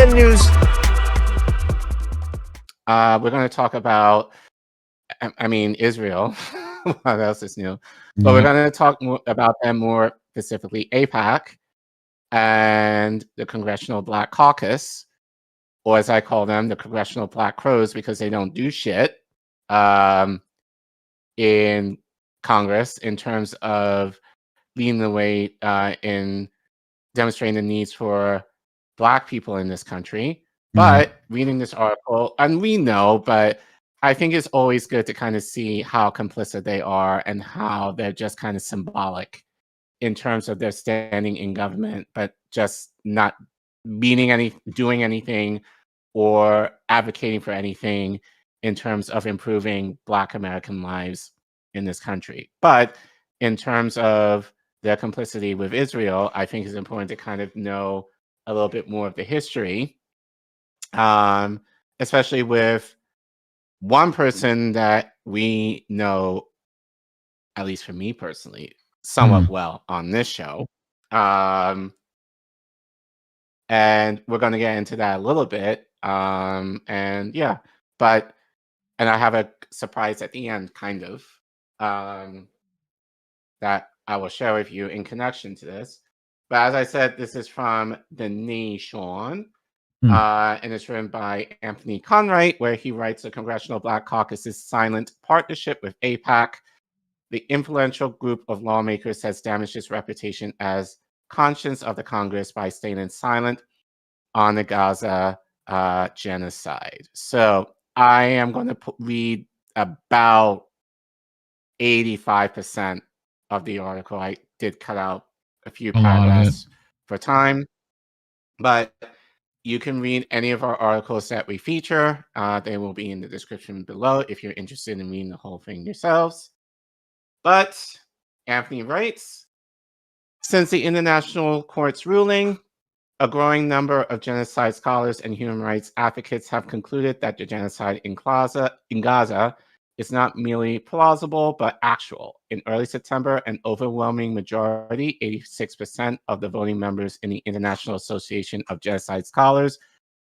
UN news. We're going to talk about, Israel. What else is new? But we're going to talk more about them, more specifically AIPAC and the Congressional Black Caucus, or as I call them, the Congressional Black Crows, because they don't do shit in Congress in terms of leading the way in demonstrating the needs for Black people in this country. But reading this article, and we know, but I think it's always good to kind of see how complicit they are and how they're just kind of symbolic in terms of their standing in government, but just not doing anything or advocating for anything in terms of improving Black American lives in this country. But in terms of their complicity with Israel, I think it's important to kind of know a little bit more of the history, especially with one person that we know, at least for me personally, somewhat well on this show. And we're going to get into that a little bit. And I have a surprise at the end, kind of, that I will share with you in connection to this. But as I said, this is from The Nation, and it's written by Anthony Conwright, where he writes the Congressional Black Caucus's silent partnership with AIPAC. The influential group of lawmakers has damaged its reputation as conscience of the Congress by staying silent on the Gaza genocide. So I am going to read about 85% of the article. I did cut out a few paragraphs for time, but you can read any of our articles that we feature. They will be in the description below if you're interested in reading the whole thing yourselves. But Anthony writes, since the International Court's ruling, a growing number of genocide scholars and human rights advocates have concluded that the genocide in Gaza is not merely plausible, but actual. In early September, an overwhelming majority, 86% of the voting members in the International Association of Genocide Scholars,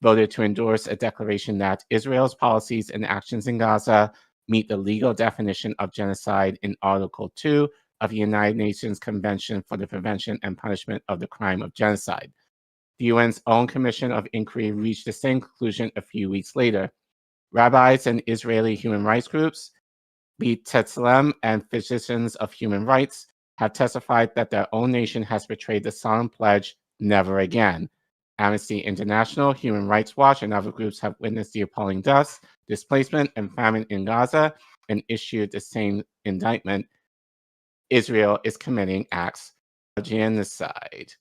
voted to endorse a declaration that Israel's policies and actions in Gaza meet the legal definition of genocide in Article 2 of the United Nations Convention for the Prevention and Punishment of the Crime of Genocide. The UN's own Commission of Inquiry reached the same conclusion a few weeks later. Rabbis and Israeli human rights groups, B'Tselem and Physicians of Human Rights, have testified that their own nation has betrayed the solemn pledge, never again. Amnesty International, Human Rights Watch, and other groups have witnessed the appalling deaths, displacement, and famine in Gaza and issued the same indictment. Israel is committing acts of genocide.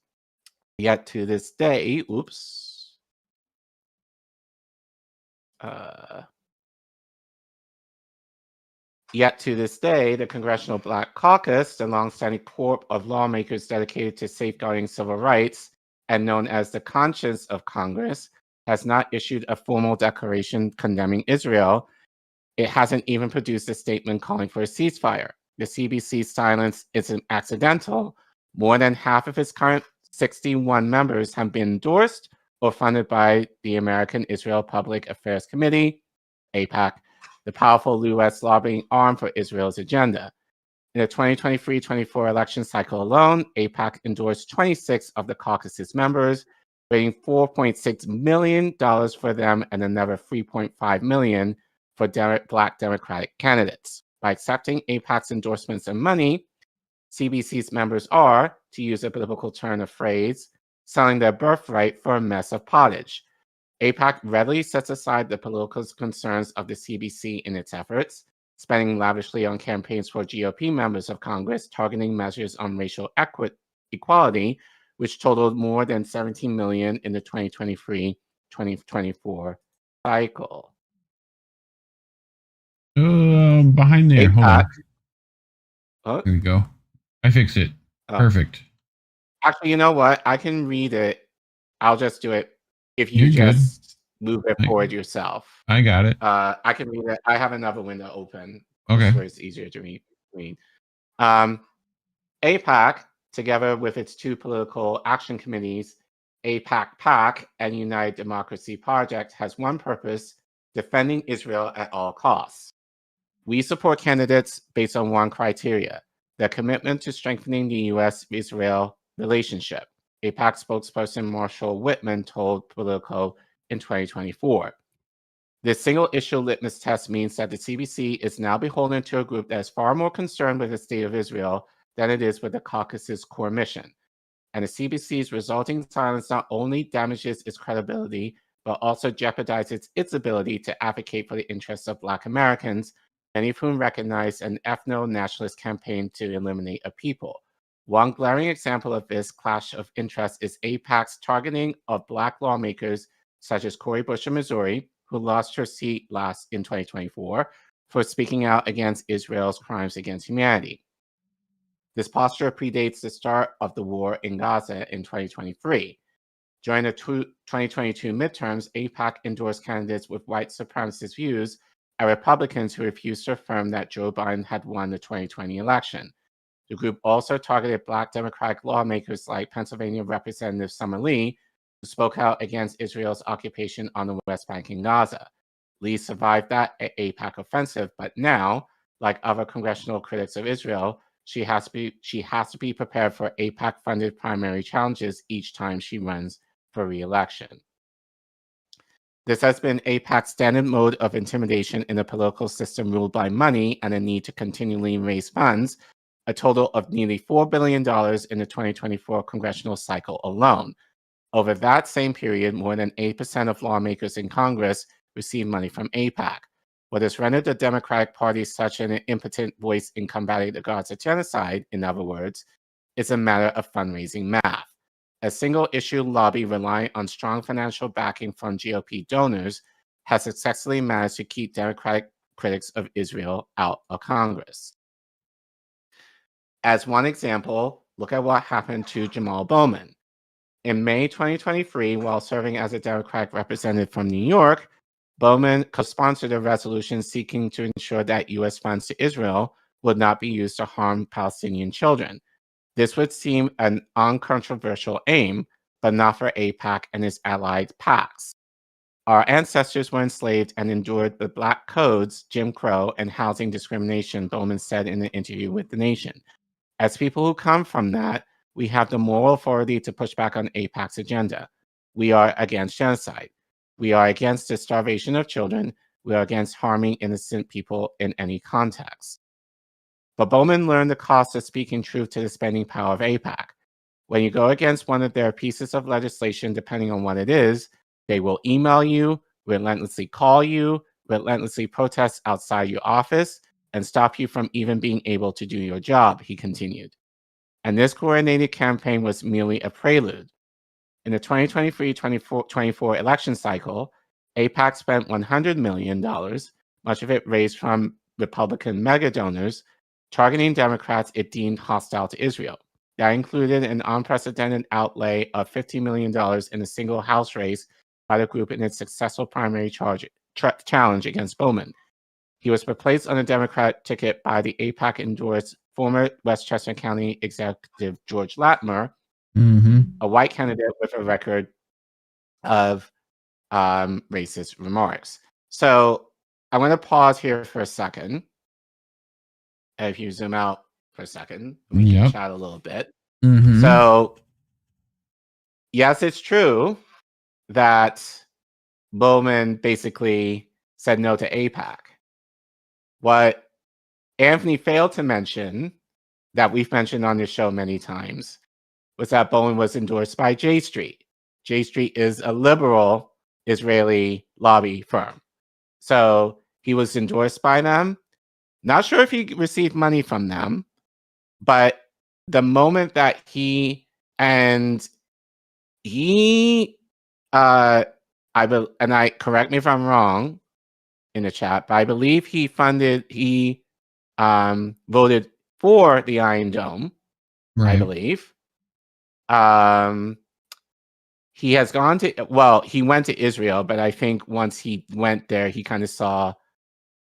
Yet to this day, the Congressional Black Caucus, the longstanding corps of lawmakers dedicated to safeguarding civil rights and known as the conscience of Congress, has not issued a formal declaration condemning Israel. It hasn't even produced a statement calling for a ceasefire. The CBC's silence isn't accidental. More than half of its current 61 members have been endorsed or funded by the American Israel Public Affairs Committee, AIPAC, the powerful U.S. lobbying arm for Israel's agenda. In the 2023-24 election cycle alone, AIPAC endorsed 26 of the caucus's members, raising $4.6 million for them and another $3.5 million for Black Democratic candidates. By accepting AIPAC's endorsements and money, CBC's members are, to use a biblical turn of phrase, selling their birthright for a mess of pottage. AIPAC readily sets aside the political concerns of the CBC in its efforts, spending lavishly on campaigns for GOP members of Congress targeting measures on racial equality, which totaled more than $17 million in the 2023-2024 cycle. Behind there, AIPAC, hold on. There we go. I fixed it. Perfect. Actually, you know what? I can read it. I'll just do it if you just move it forward yourself. I got it. I can read it. I have another window open. Okay. Where it's easier to read. AIPAC, together with its two political action committees, AIPAC and United Democracy Project has one purpose: defending Israel at all costs. We support candidates based on one criteria: their commitment to strengthening the U.S.-Israel relationship, AIPAC spokesperson Marshall Whitman told Politico in 2024. This single-issue litmus test means that the CBC is now beholden to a group that is far more concerned with the state of Israel than it is with the caucus's core mission. And the CBC's resulting silence not only damages its credibility, but also jeopardizes its ability to advocate for the interests of Black Americans, many of whom recognize an ethno-nationalist campaign to eliminate a people. One glaring example of this clash of interests is AIPAC's targeting of Black lawmakers such as Cori Bush of Missouri, who lost her seat last in 2024, for speaking out against Israel's crimes against humanity. This posture predates the start of the war in Gaza in 2023. During the 2022 midterms, AIPAC endorsed candidates with white supremacist views and Republicans who refused to affirm that Joe Biden had won the 2020 election. The group also targeted Black Democratic lawmakers like Pennsylvania Representative Summer Lee, who spoke out against Israel's occupation on the West Bank and Gaza. Lee survived that AIPAC offensive, but now, like other congressional critics of Israel, she has to be prepared for AIPAC-funded primary challenges each time she runs for re-election. This has been AIPAC's standard mode of intimidation in a political system ruled by money and a need to continually raise funds, a total of nearly $4 billion in the 2024 congressional cycle alone. Over that same period, more than 8% of lawmakers in Congress received money from AIPAC. What has rendered the Democratic Party such an impotent voice in combating the Gaza genocide, in other words, is a matter of fundraising math. A single-issue lobby relying on strong financial backing from GOP donors has successfully managed to keep Democratic critics of Israel out of Congress. As one example, look at what happened to Jamal Bowman. In May 2023, while serving as a Democratic representative from New York, Bowman co-sponsored a resolution seeking to ensure that U.S. funds to Israel would not be used to harm Palestinian children. This would seem an uncontroversial aim, but not for AIPAC and its allied PACs. Our ancestors were enslaved and endured the Black Codes, Jim Crow, and housing discrimination, Bowman said in an interview with The Nation. As people who come from that, we have the moral authority to push back on AIPAC's agenda. We are against genocide. We are against the starvation of children. We are against harming innocent people in any context. But Bowman learned the cost of speaking truth to the spending power of AIPAC. When you go against one of their pieces of legislation, depending on what it is, they will email you, relentlessly call you, relentlessly protest outside your office, and stop you from even being able to do your job, he continued. And this coordinated campaign was merely a prelude. In the 2023-24 election cycle, AIPAC spent $100 million, much of it raised from Republican mega donors, targeting Democrats it deemed hostile to Israel. That included an unprecedented outlay of $50 million in a single House race by the group in its successful primary challenge against Bowman. He was replaced on a Democrat ticket by the AIPAC-endorsed former Westchester County Executive George Latimer, a white candidate with a record of racist remarks. So I'm going to pause here for a second. If you zoom out for a second, we can chat a little bit. So, yes, it's true that Bowman basically said no to AIPAC. What Anthony failed to mention, that we've mentioned on this show many times, was that Bowman was endorsed by J Street. J Street is a liberal Israeli lobby firm. So he was endorsed by them. Not sure if he received money from them, but the moment that correct me if I'm wrong in the chat, but I believe he voted for the Iron Dome, right. I believe. He has gone to, he went to Israel, but I think once he went there, he kind of saw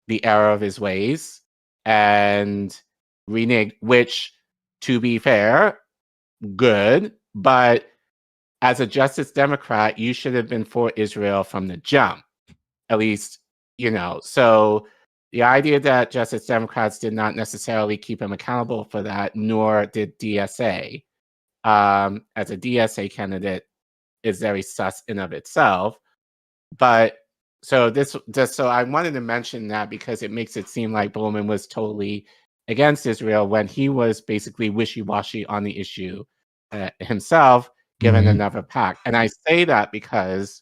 the error of his ways and reneged, which, to be fair, good, but as a Justice Democrat, you should have been for Israel from the jump, at least, So the idea that Justice Democrats did not necessarily keep him accountable for that, nor did DSA, as a DSA candidate, is very sus in of itself. But so I wanted to mention that because it makes it seem like Bowman was totally against Israel when he was basically wishy-washy on the issue himself, given another PAC. And I say that because,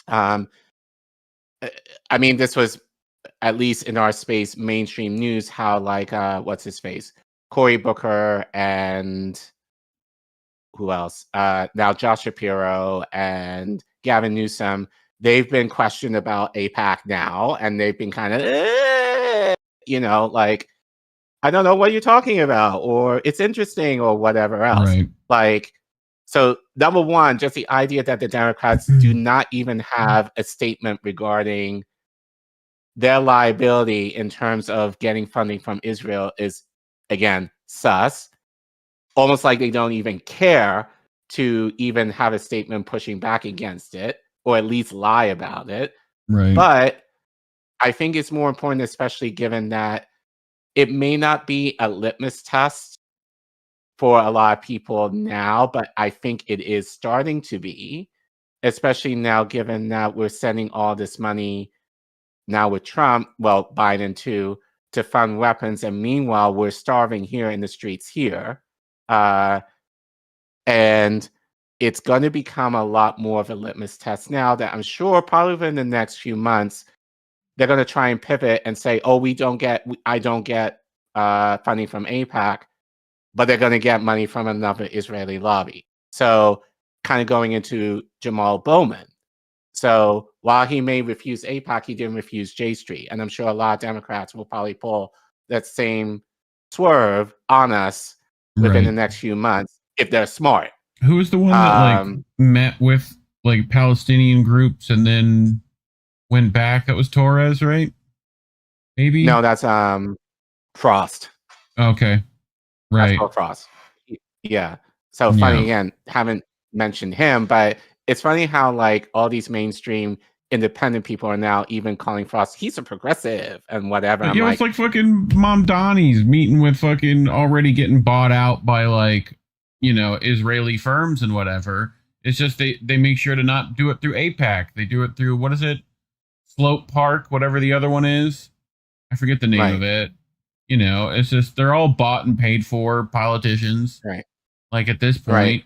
this was, at least in our space, mainstream news, how what's his face? Cory Booker and who else? Now Josh Shapiro and Gavin Newsom, they've been questioned about AIPAC now, and they've been kind of, I don't know what you're talking about, or it's interesting, or whatever else. Right. So number one, just the idea that the Democrats do not even have a statement regarding their liability in terms of getting funding from Israel is, again, sus. Almost like they don't even care to even have a statement pushing back against it, or at least lie about it. Right. But I think it's more important, especially given that it may not be a litmus test for a lot of people now, but I think it is starting to be, especially now given that we're sending all this money now with Trump, well, Biden too, to fund weapons. And meanwhile, we're starving here in the streets here. And it's going to become a lot more of a litmus test now that I'm sure probably within the next few months, they're going to try and pivot and say, oh, I don't get funding from AIPAC, but they're going to get money from another Israeli lobby. So kind of going into Jamal Bowman. So while he may refuse AIPAC, he didn't refuse J Street. And I'm sure a lot of Democrats will probably pull that same swerve on us within the next few months if they're smart. Who was the one that met with Palestinian groups and then went back? That was Torres, right? Maybe? No, that's Frost. Okay. Right. That's Frost. Yeah. So funny again, haven't mentioned him, but it's funny how all these mainstream independent people are now even calling Frost, he's a progressive and whatever. Yeah, it's like fucking Mamdani's meeting with fucking already getting bought out by Israeli firms and whatever. It's just they make sure to not do it through AIPAC. They do it through, what is it? Slope Park, whatever the other one is. I forget the name of it. It's just they're all bought and paid for politicians. Right. Like at this point,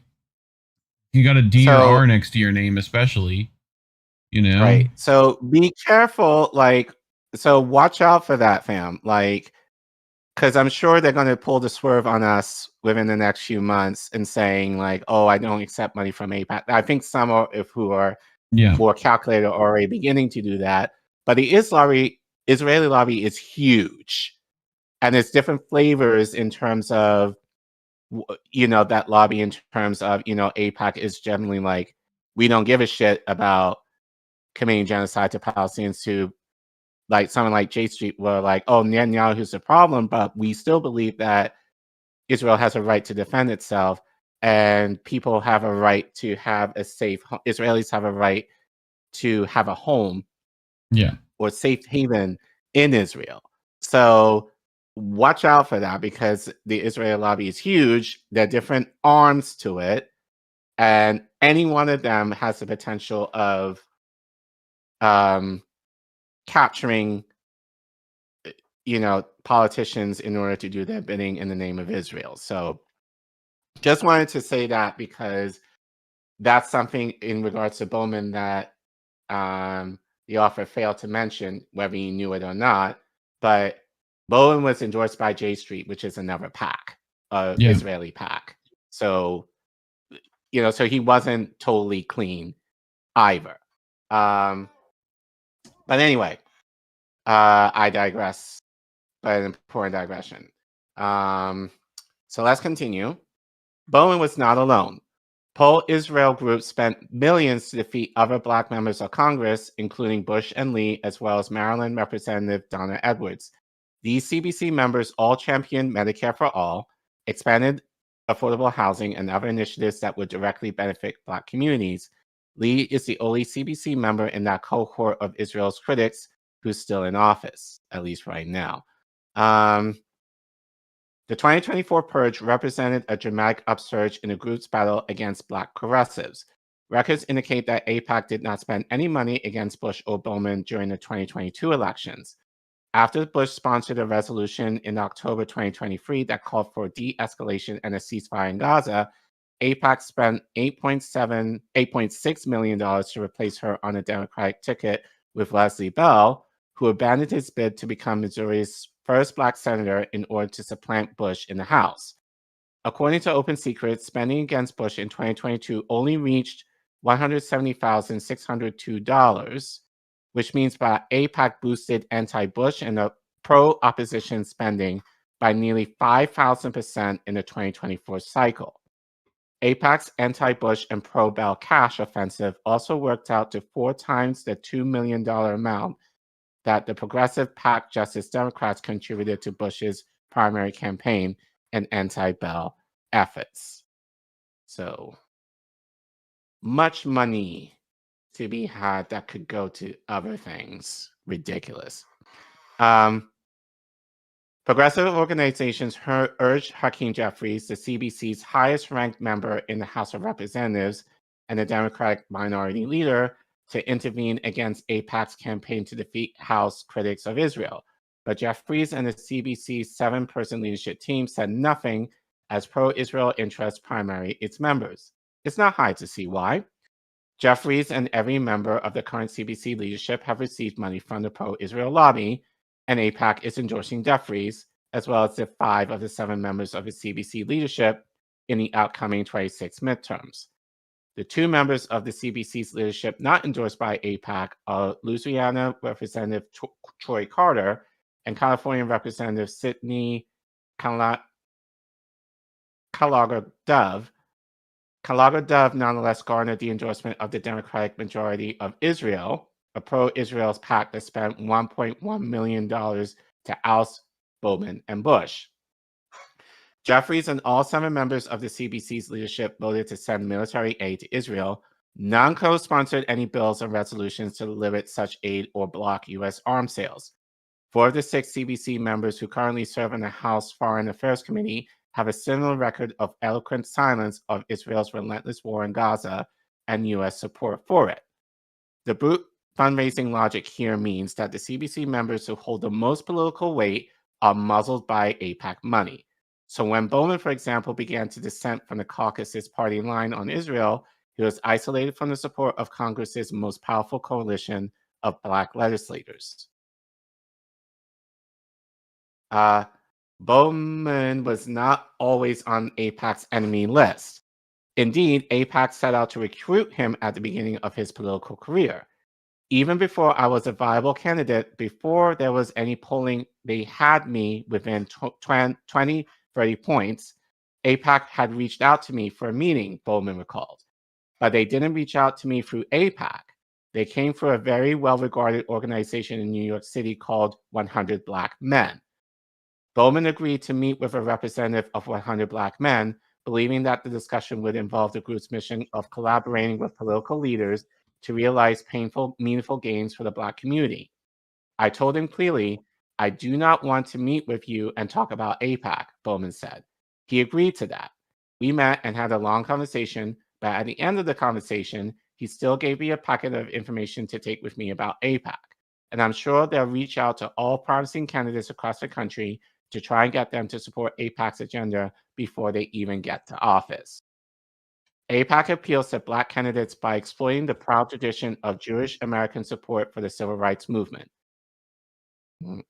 you got a D or R next to your name, especially. Right. So be careful. So watch out for that, fam. Because I'm sure they're going to pull the swerve on us within the next few months and saying oh, I don't accept money from AIPAC. I think some who are more calculated are already beginning to do that. But the Israeli lobby is huge. And it's different flavors in terms of, that lobby in terms of, AIPAC is generally we don't give a shit about committing genocide to Palestinians, to someone like J Street were oh, Netanyahu's the problem, but we still believe that Israel has a right to defend itself and people have a right to have a safe home. Israelis have a right to have a home or safe haven in Israel. So watch out for that because the Israeli lobby is huge. There are different arms to it. And any one of them has the potential of capturing, politicians in order to do their bidding in the name of Israel. So just wanted to say that because that's something in regards to Bowman that the author failed to mention, whether you knew it or not. But Bowman was endorsed by J Street, which is another PAC, Israeli PAC. So, so he wasn't totally clean either. But anyway, I digress, but an important digression. So let's continue. Bowman was not alone. Pro-Israel groups spent millions to defeat other Black members of Congress, including Bush and Lee, as well as Maryland Representative Donna Edwards. These CBC members all championed Medicare for all, expanded affordable housing, and other initiatives that would directly benefit Black communities. Lee is the only CBC member in that cohort of Israel's critics who's still in office, at least right now. The 2024 purge represented a dramatic upsurge in the group's battle against Black progressives. Records indicate that AIPAC did not spend any money against Bush or Bowman during the 2022 elections. After Bush sponsored a resolution in October 2023 that called for de-escalation and a ceasefire in Gaza, AIPAC spent $8.6 million to replace her on a Democratic ticket with Leslie Bell, who abandoned his bid to become Missouri's first Black senator in order to supplant Bush in the House. According to Open Secrets, spending against Bush in 2022 only reached $170,602, which means that AIPAC boosted anti-Bush and pro-opposition spending by nearly 5,000% in the 2024 cycle. AIPAC's anti-Bush and pro-Bell cash offensive also worked out to 4 times the $2 million amount that the progressive PAC Justice Democrats contributed to Bush's primary campaign and anti-Bell efforts. So, much money to be had that could go to other things. Ridiculous. Progressive organizations urged Hakeem Jeffries, the CBC's highest-ranked member in the House of Representatives and the Democratic minority leader, to intervene against AIPAC's campaign to defeat House critics of Israel. But Jeffries and the CBC's 7-person leadership team said nothing as pro-Israel interests primary its members. It's not hard to see why. Jeffries and every member of the current CBC leadership have received money from the pro-Israel lobby, and AIPAC is endorsing Jeffries, as well as the 5 of the 7 members of the CBC leadership in the upcoming 26 midterms. The 2 members of the CBC's leadership not endorsed by AIPAC are Louisiana Representative Troy Carter and California Representative Sidney Calaga-Dove. Calaga-Dove nonetheless garnered the endorsement of the Democratic majority of Israel, a pro-Israel PAC that spent $1.1 million to oust Bowman and Bush. Jeffries and all 7 members of the CBC's leadership voted to send military aid to Israel. None co-sponsored any bills or resolutions to limit such aid or block U.S. arms sales. 4 of the 6 CBC members who currently serve on the House Foreign Affairs Committee have a similar record of eloquent silence of Israel's relentless war in Gaza and U.S. support for it. The brute fundraising logic here means that the CBC members who hold the most political weight are muzzled by AIPAC money. So when Bowman, for example, began to dissent from the caucus's party line on Israel, he was isolated from the support of Congress's most powerful coalition of Black legislators. Bowman was not always on AIPAC's enemy list. Indeed, AIPAC set out to recruit him at the beginning of his political career. Even before I was a viable candidate, before there was any polling, they had me within 20, 30 points. AIPAC had reached out to me for a meeting, Bowman recalled. But they didn't reach out to me through AIPAC. They came through a very well-regarded organization in New York City called 100 Black Men. Bowman agreed to meet with a representative of 100 Black Men, believing that the discussion would involve the group's mission of collaborating with political leaders to realize meaningful gains for the Black community. I told him clearly, I do not want to meet with you and talk about AIPAC, Bowman said. He agreed to that. We met and had a long conversation, but at the end of the conversation, he still gave me a packet of information to take with me about AIPAC. And I'm sure they'll reach out to all promising candidates across the country to try and get them to support AIPAC's agenda before they even get to office. AIPAC appeals to Black candidates by exploiting the proud tradition of Jewish American support for the civil rights movement. I'm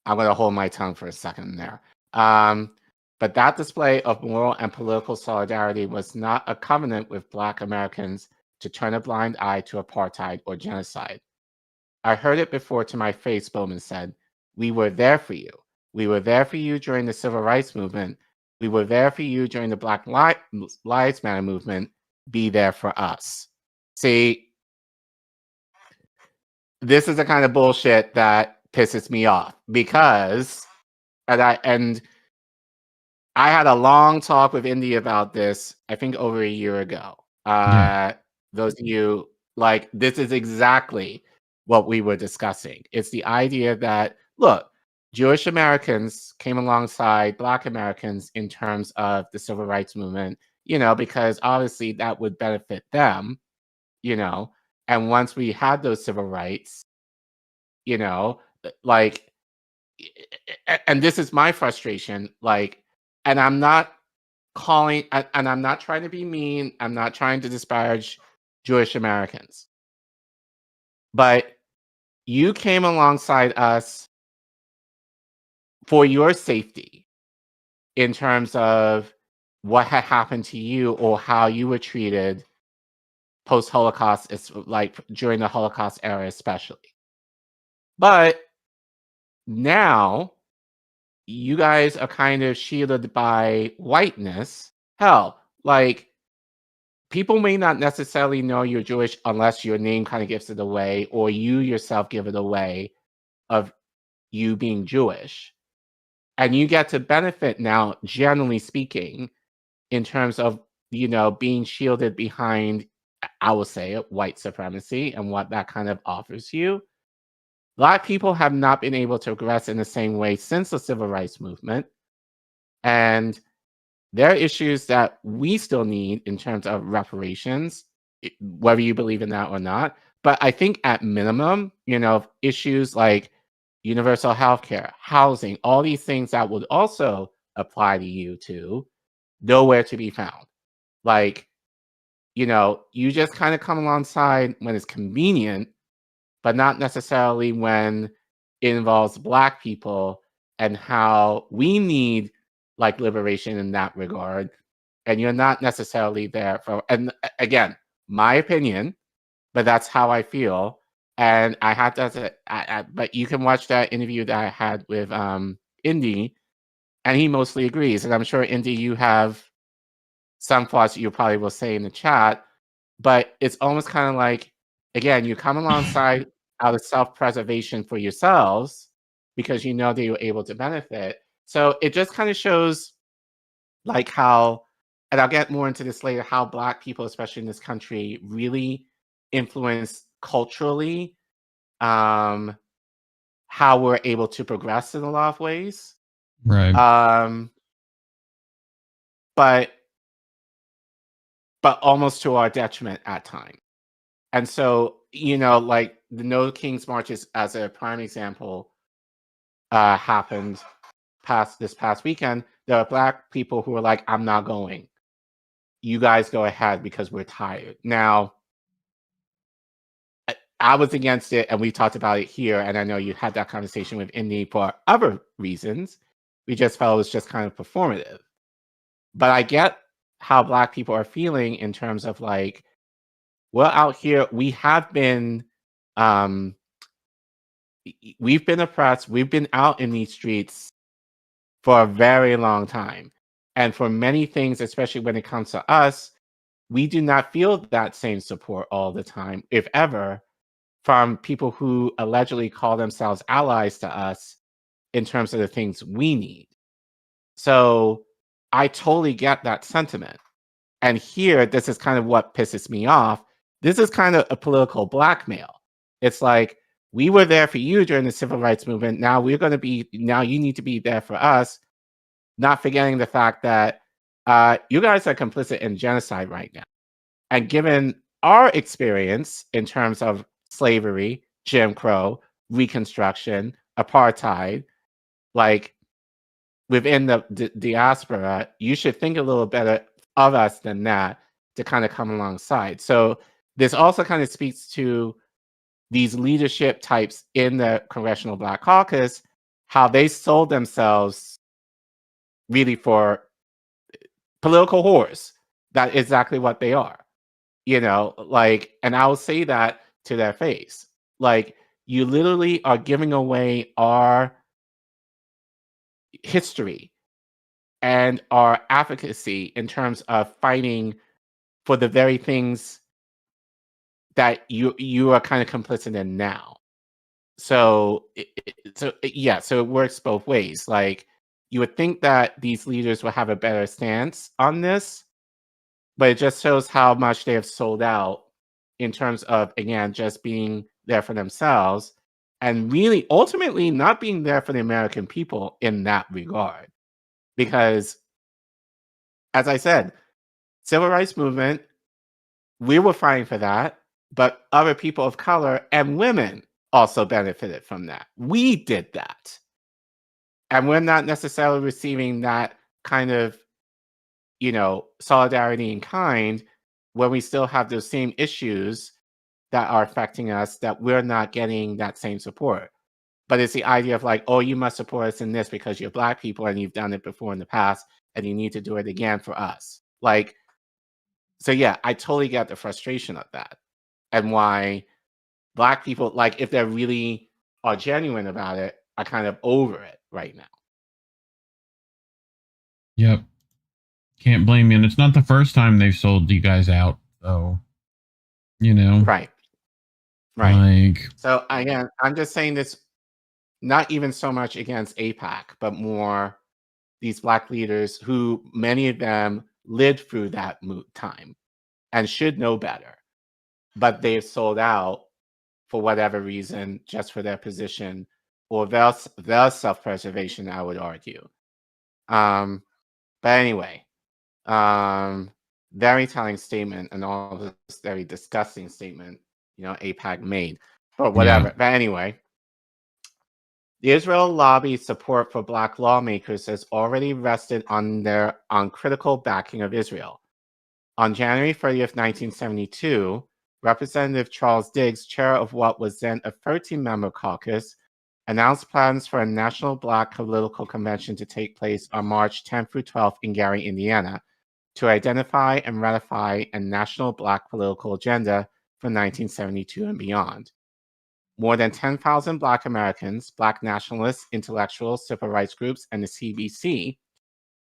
going to hold my tongue for a second there. But that display of moral and political solidarity was not a covenant with Black Americans to turn a blind eye to apartheid or genocide. I heard it before to my face, Bowman said. We were there for you. We were there for you during the civil rights movement. We were there for you during the Black Lives Matter movement. Be there for us. See, this is the kind of bullshit that pisses me off because, and I had a long talk with Indy about this, I think over a year ago. Those of you, like, this is exactly what we were discussing. It's the idea that, look, Jewish Americans came alongside Black Americans in terms of the civil rights movement, because obviously that would benefit them, and once we had those civil rights, like, and this is my frustration, like, and I'm not and I'm not trying to be mean, I'm not trying to disparage Jewish Americans, but you came alongside us for your safety in terms of what had happened to you or how you were treated post-Holocaust, it's like during the Holocaust era especially. But now you guys are kind of shielded by whiteness. Hell, like, people may not necessarily know you're Jewish unless your name kind of gives it away, or you yourself give it away of you being Jewish. And you get to benefit now, generally speaking, in terms of, being shielded behind, I will say it, white supremacy and what that kind of offers you. Black people have not been able to progress in the same way since the civil rights movement. And there are issues that we still need in terms of reparations, whether you believe in that or not. But I think at minimum, issues like universal health care, housing, all these things that would also apply to you too, nowhere to be found. Like, you just kind of come alongside when it's convenient, but not necessarily when it involves Black people and how we need, like, liberation in that regard. And you're not necessarily there for, and again, my opinion, but that's how I feel. And I had to, but you can watch that interview that I had with Indy, and he mostly agrees. And I'm sure, Indy, you have some thoughts you probably will say in the chat, but it's almost kind of like, again, you come alongside out of self-preservation for yourselves because you know that you're able to benefit. So it just kind of shows, like, how, and I'll get more into this later, how Black people, especially in this country, really influence culturally how we're able to progress in a lot of ways. Right. But almost to our detriment at times. And so, like the No King's Marches as a prime example happened this past weekend. There are Black people who are like, I'm not going. You guys go ahead because we're tired. Now, I was against it, and we talked about it here, and I know you had that conversation with Indy for other reasons. We just felt it was just kind of performative. But I get how Black people are feeling in terms of, like, well, out here, we have been, we've been oppressed. We've been out in these streets for a very long time. And for many things, especially when it comes to us, we do not feel that same support all the time, if ever, from people who allegedly call themselves allies to us in terms of the things we need. So I totally get that sentiment. And here, this is kind of what pisses me off. This is kind of a political blackmail. It's like, we were there for you during the civil rights movement. Now you need to be there for us, not forgetting the fact that you guys are complicit in genocide right now. And given our experience in terms of slavery, Jim Crow, Reconstruction, apartheid, like, within the diaspora, you should think a little better of us than that to kind of come alongside. So this also kind of speaks to these leadership types in the Congressional Black Caucus, how they sold themselves really for political whores. That's exactly what they are. Like, and I will say that to their face. Like, you literally are giving away our history and our advocacy in terms of fighting for the very things that you are kind of complicit in now. So so it works both ways. Like, you would think that these leaders will have a better stance on this, but it just shows how much they have sold out in terms of, again, just being there for themselves and really ultimately not being there for the American people in that regard. Because, as I said, civil rights movement, we were fighting for that, but other people of color and women also benefited from that. We did that. And we're not necessarily receiving that kind of, solidarity in kind when we still have those same issues that are affecting us, that we're not getting that same support. But it's the idea of like, oh, you must support us in this because you're Black people and you've done it before in the past and you need to do it again for us. Like, so yeah, I totally get the frustration of that and why Black people, like if they're really are genuine about it, are kind of over it right now. Yep. Can't blame you. And it's not the first time they've sold you guys out. So, Right. So again, I'm just saying this, not even so much against AIPAC, but more these Black leaders who many of them lived through that time and should know better, but they've sold out for whatever reason, just for their position or their self-preservation, I would argue. But anyway, very telling statement and all this very disgusting statement, AIPAC made, or whatever. Yeah. But anyway, the Israel lobby's support for Black lawmakers has already rested on critical backing of Israel. On January 30th, 1972, Representative Charles Diggs, chair of what was then a 13-member caucus, announced plans for a national Black political convention to take place on March 10th through 12th in Gary, Indiana, to identify and ratify a national Black political agenda for 1972 and beyond. More than 10,000 Black Americans, Black nationalists, intellectuals, civil rights groups, and the CBC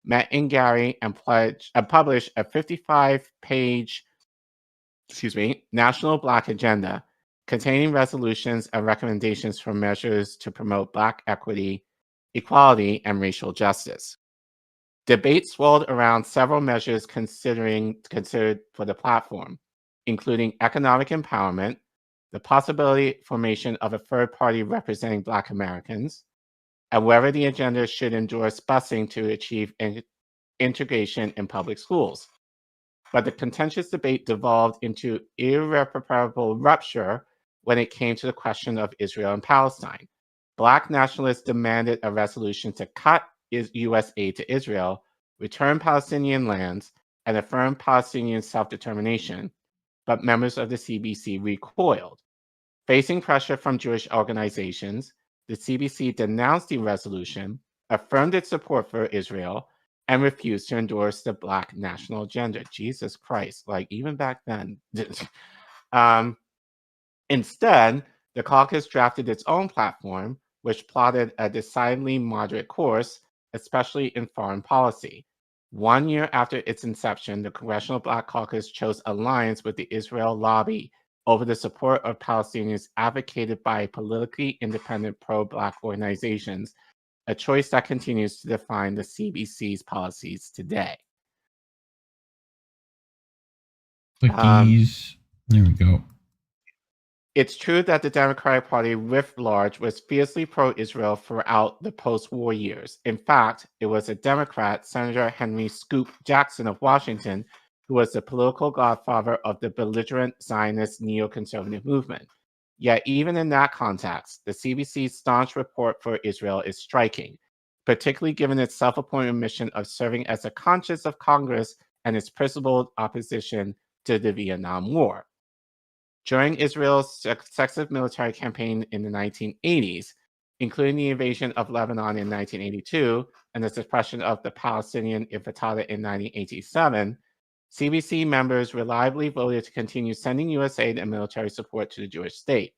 met in Gary and published a 55-page National Black Agenda containing resolutions and recommendations for measures to promote Black equity, equality, and racial justice. Debate swirled around several measures considered for the platform, including economic empowerment, the possibility formation of a third party representing Black Americans, and whether the agenda should endorse busing to achieve integration in public schools. But the contentious debate devolved into irreparable rupture when it came to the question of Israel and Palestine. Black nationalists demanded a resolution to cut U.S. aid to Israel, return Palestinian lands, and affirm Palestinian self-determination, but members of the CBC recoiled. Facing pressure from Jewish organizations, the CBC denounced the resolution, affirmed its support for Israel, and refused to endorse the Black national agenda. Jesus Christ, like even back then. Instead, the caucus drafted its own platform, which plotted a decidedly moderate course, especially in foreign policy. 1 year after its inception, the Congressional Black Caucus chose alliance with the Israel lobby over the support of Palestinians advocated by politically independent pro-Black organizations, a choice that continues to define the CBC's policies today. Clickies. There we go. It's true that the Democratic Party writ large was fiercely pro-Israel throughout the post-war years. In fact, it was a Democrat, Senator Henry Scoop Jackson of Washington, who was the political godfather of the belligerent Zionist neoconservative movement. Yet even in that context, the CBC's staunch report for Israel is striking, particularly given its self-appointed mission of serving as a conscience of Congress and its principled opposition to the Vietnam War. During Israel's successive military campaign in the 1980s, including the invasion of Lebanon in 1982 and the suppression of the Palestinian Intifada in 1987, CBC members reliably voted to continue sending U.S. aid and military support to the Jewish state.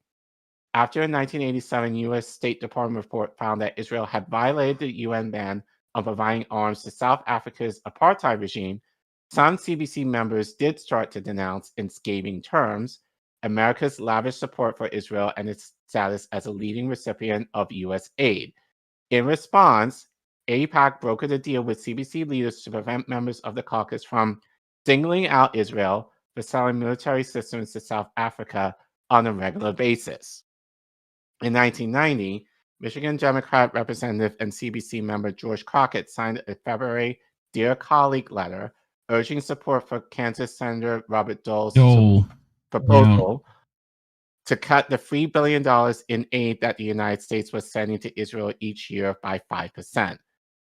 After a 1987 U.S. State Department report found that Israel had violated the UN ban on providing arms to South Africa's apartheid regime, some CBC members did start to denounce in scathing terms America's lavish support for Israel and its status as a leading recipient of U.S. aid. In response, AIPAC brokered a deal with CBC leaders to prevent members of the caucus from singling out Israel for selling military systems to South Africa on a regular basis. In 1990, Michigan Democrat Representative and CBC member George Crockett signed a February Dear Colleague letter urging support for Kansas Senator Robert Dole's proposal to cut the $3 billion in aid that the United States was sending to Israel each year by 5%.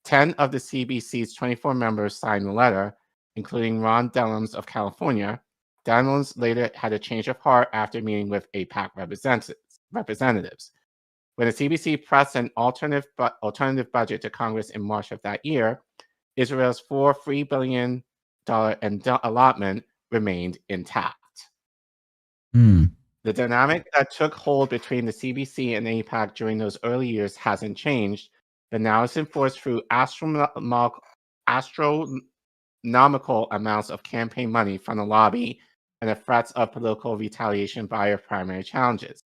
10 of the CBC's 24 members signed the letter, including Ron Dellums of California. Dellums later had a change of heart after meeting with AIPAC representatives. When the CBC pressed an alternative budget to Congress in March of that year, Israel's $3 billion allotment remained intact. The dynamic that took hold between the CBC and AIPAC during those early years hasn't changed, but now it's enforced through astronomical amounts of campaign money from the lobby and the threats of political retaliation by your primary challenges.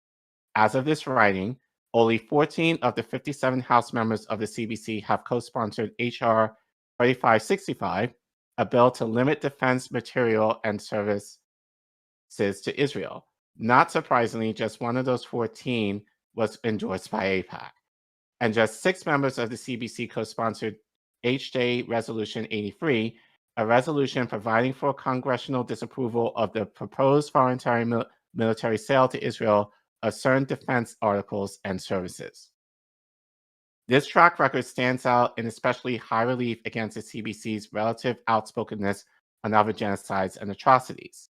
As of this writing, only 14 of the 57 House members of the CBC have co-sponsored H.R. 3565, a bill to limit defense material and services to Israel. Not surprisingly, just one of those 14 was endorsed by AIPAC. And just 6 members of the CBC co-sponsored HJ Resolution 83, a resolution providing for congressional disapproval of the proposed voluntary military sale to Israel of certain defense articles and services. This track record stands out in especially high relief against the CBC's relative outspokenness on other genocides and atrocities.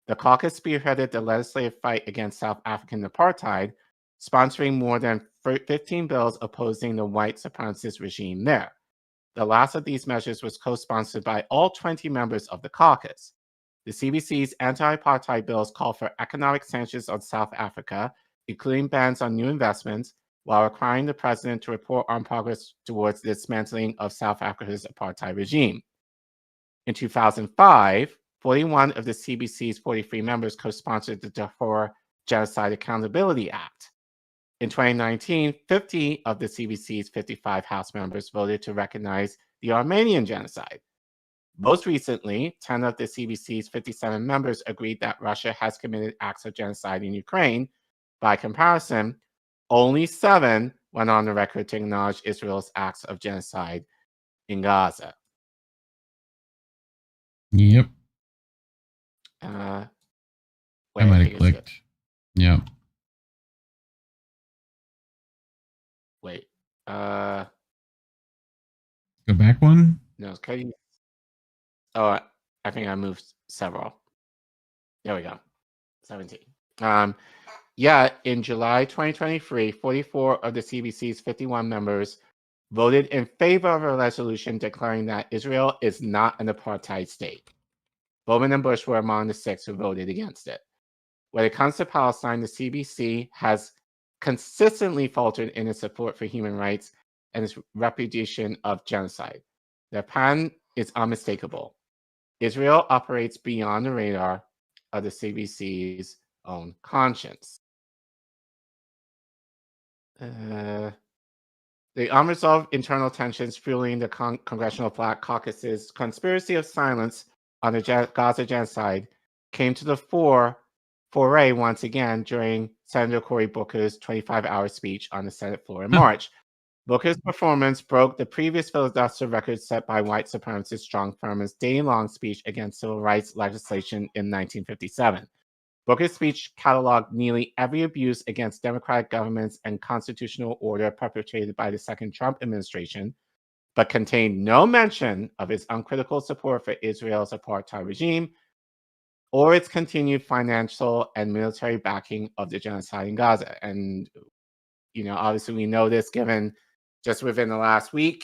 The caucus spearheaded the legislative fight against South African apartheid, sponsoring more than 15 bills opposing the white supremacist regime there. The last of these measures was co-sponsored by all 20 members of the caucus. The CBC's anti-apartheid bills call for economic sanctions on South Africa, including bans on new investments, while requiring the president to report on progress towards the dismantling of South Africa's apartheid regime. In 2005, 41 of the CBC's 43 members co-sponsored the Darfur Genocide Accountability Act. In 2019, 50 of the CBC's 55 House members voted to recognize the Armenian genocide. Most recently, 10 of the CBC's 57 members agreed that Russia has committed acts of genocide in Ukraine. By comparison, only 7 went on the record to acknowledge Israel's acts of genocide in Gaza. Yep. I might have clicked. Yeah. Wait. Go back one? No, can you? Oh, I think I moved several. There we go. 17. Yeah, in July 2023, 44 of the CBC's 51 members voted in favor of a resolution declaring that Israel is not an apartheid state. Bowman and Bush were among the 6 who voted against it. When it comes to Palestine, the CBC has consistently faltered in its support for human rights and its repudiation of genocide. Their pattern is unmistakable. Israel operates beyond the radar of the CBC's own conscience. The unresolved internal tensions fueling the Congressional Black Caucus's conspiracy of silence on the Gaza genocide came to the foray once again during Senator Cory Booker's 25-hour speech on the Senate floor in March. Booker's performance broke the previous filibuster record set by white supremacist Strom Thurmond's day-long speech against civil rights legislation in 1957. Booker's speech cataloged nearly every abuse against democratic governments and constitutional order perpetrated by the second Trump administration, but contained no mention of his uncritical support for Israel's apartheid regime or its continued financial and military backing of the genocide in Gaza. And, obviously we know this given just within the last week,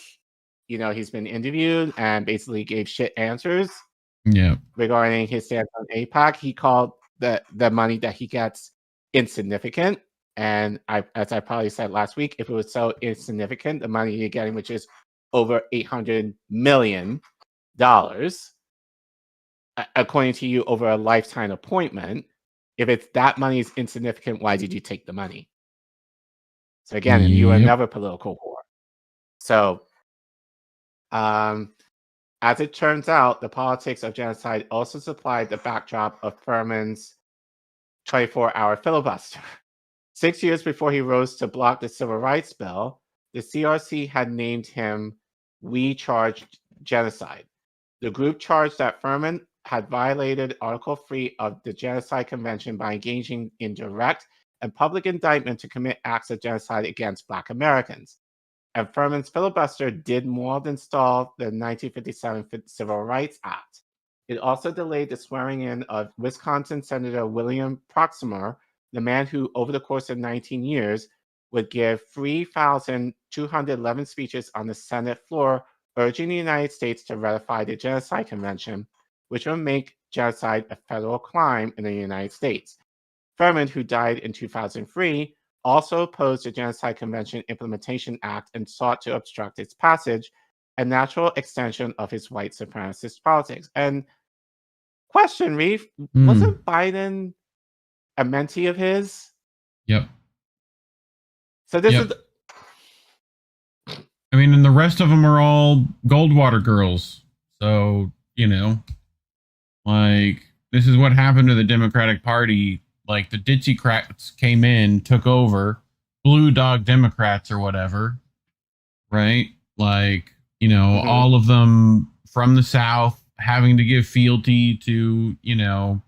he's been interviewed and basically gave shit answers regarding his stance on AIPAC. He called the money that he gets insignificant. And as I probably said last week, if it was so insignificant, the money you're getting, which is over $800 million, according to you, over a lifetime appointment, if it's that money is insignificant, why did you take the money? So again, you are another political whore. So As it turns out, the politics of genocide also supplied the backdrop of Furman's 24-hour filibuster. 6 years before he rose to block the Civil Rights Bill, the CRC had named him We Charge Genocide. The group charged that Furman had violated Article 3 of the Genocide Convention by engaging in direct and public indictment to commit acts of genocide against Black Americans. And Furman's filibuster did more than stall the 1957 Civil Rights Act. It also delayed the swearing in of Wisconsin Senator William Proxima, the man who, over the course of 19 years, would give 3,211 speeches on the Senate floor urging the United States to ratify the Genocide Convention, which would make genocide a federal crime in the United States. Furman, who died in 2003, also opposed the Genocide Convention Implementation Act and sought to obstruct its passage, a natural extension of his white supremacist politics. And question, Reef, wasn't Biden a mentee of his? Yep. So this is... I mean, and the rest of them are all Goldwater girls. So, you know, like, this is what happened to the Democratic Party. Like, the Dixiecrats came in, took over, Blue Dog Democrats or whatever, right? Like, you know, all of them from the South having to give fealty to, you know,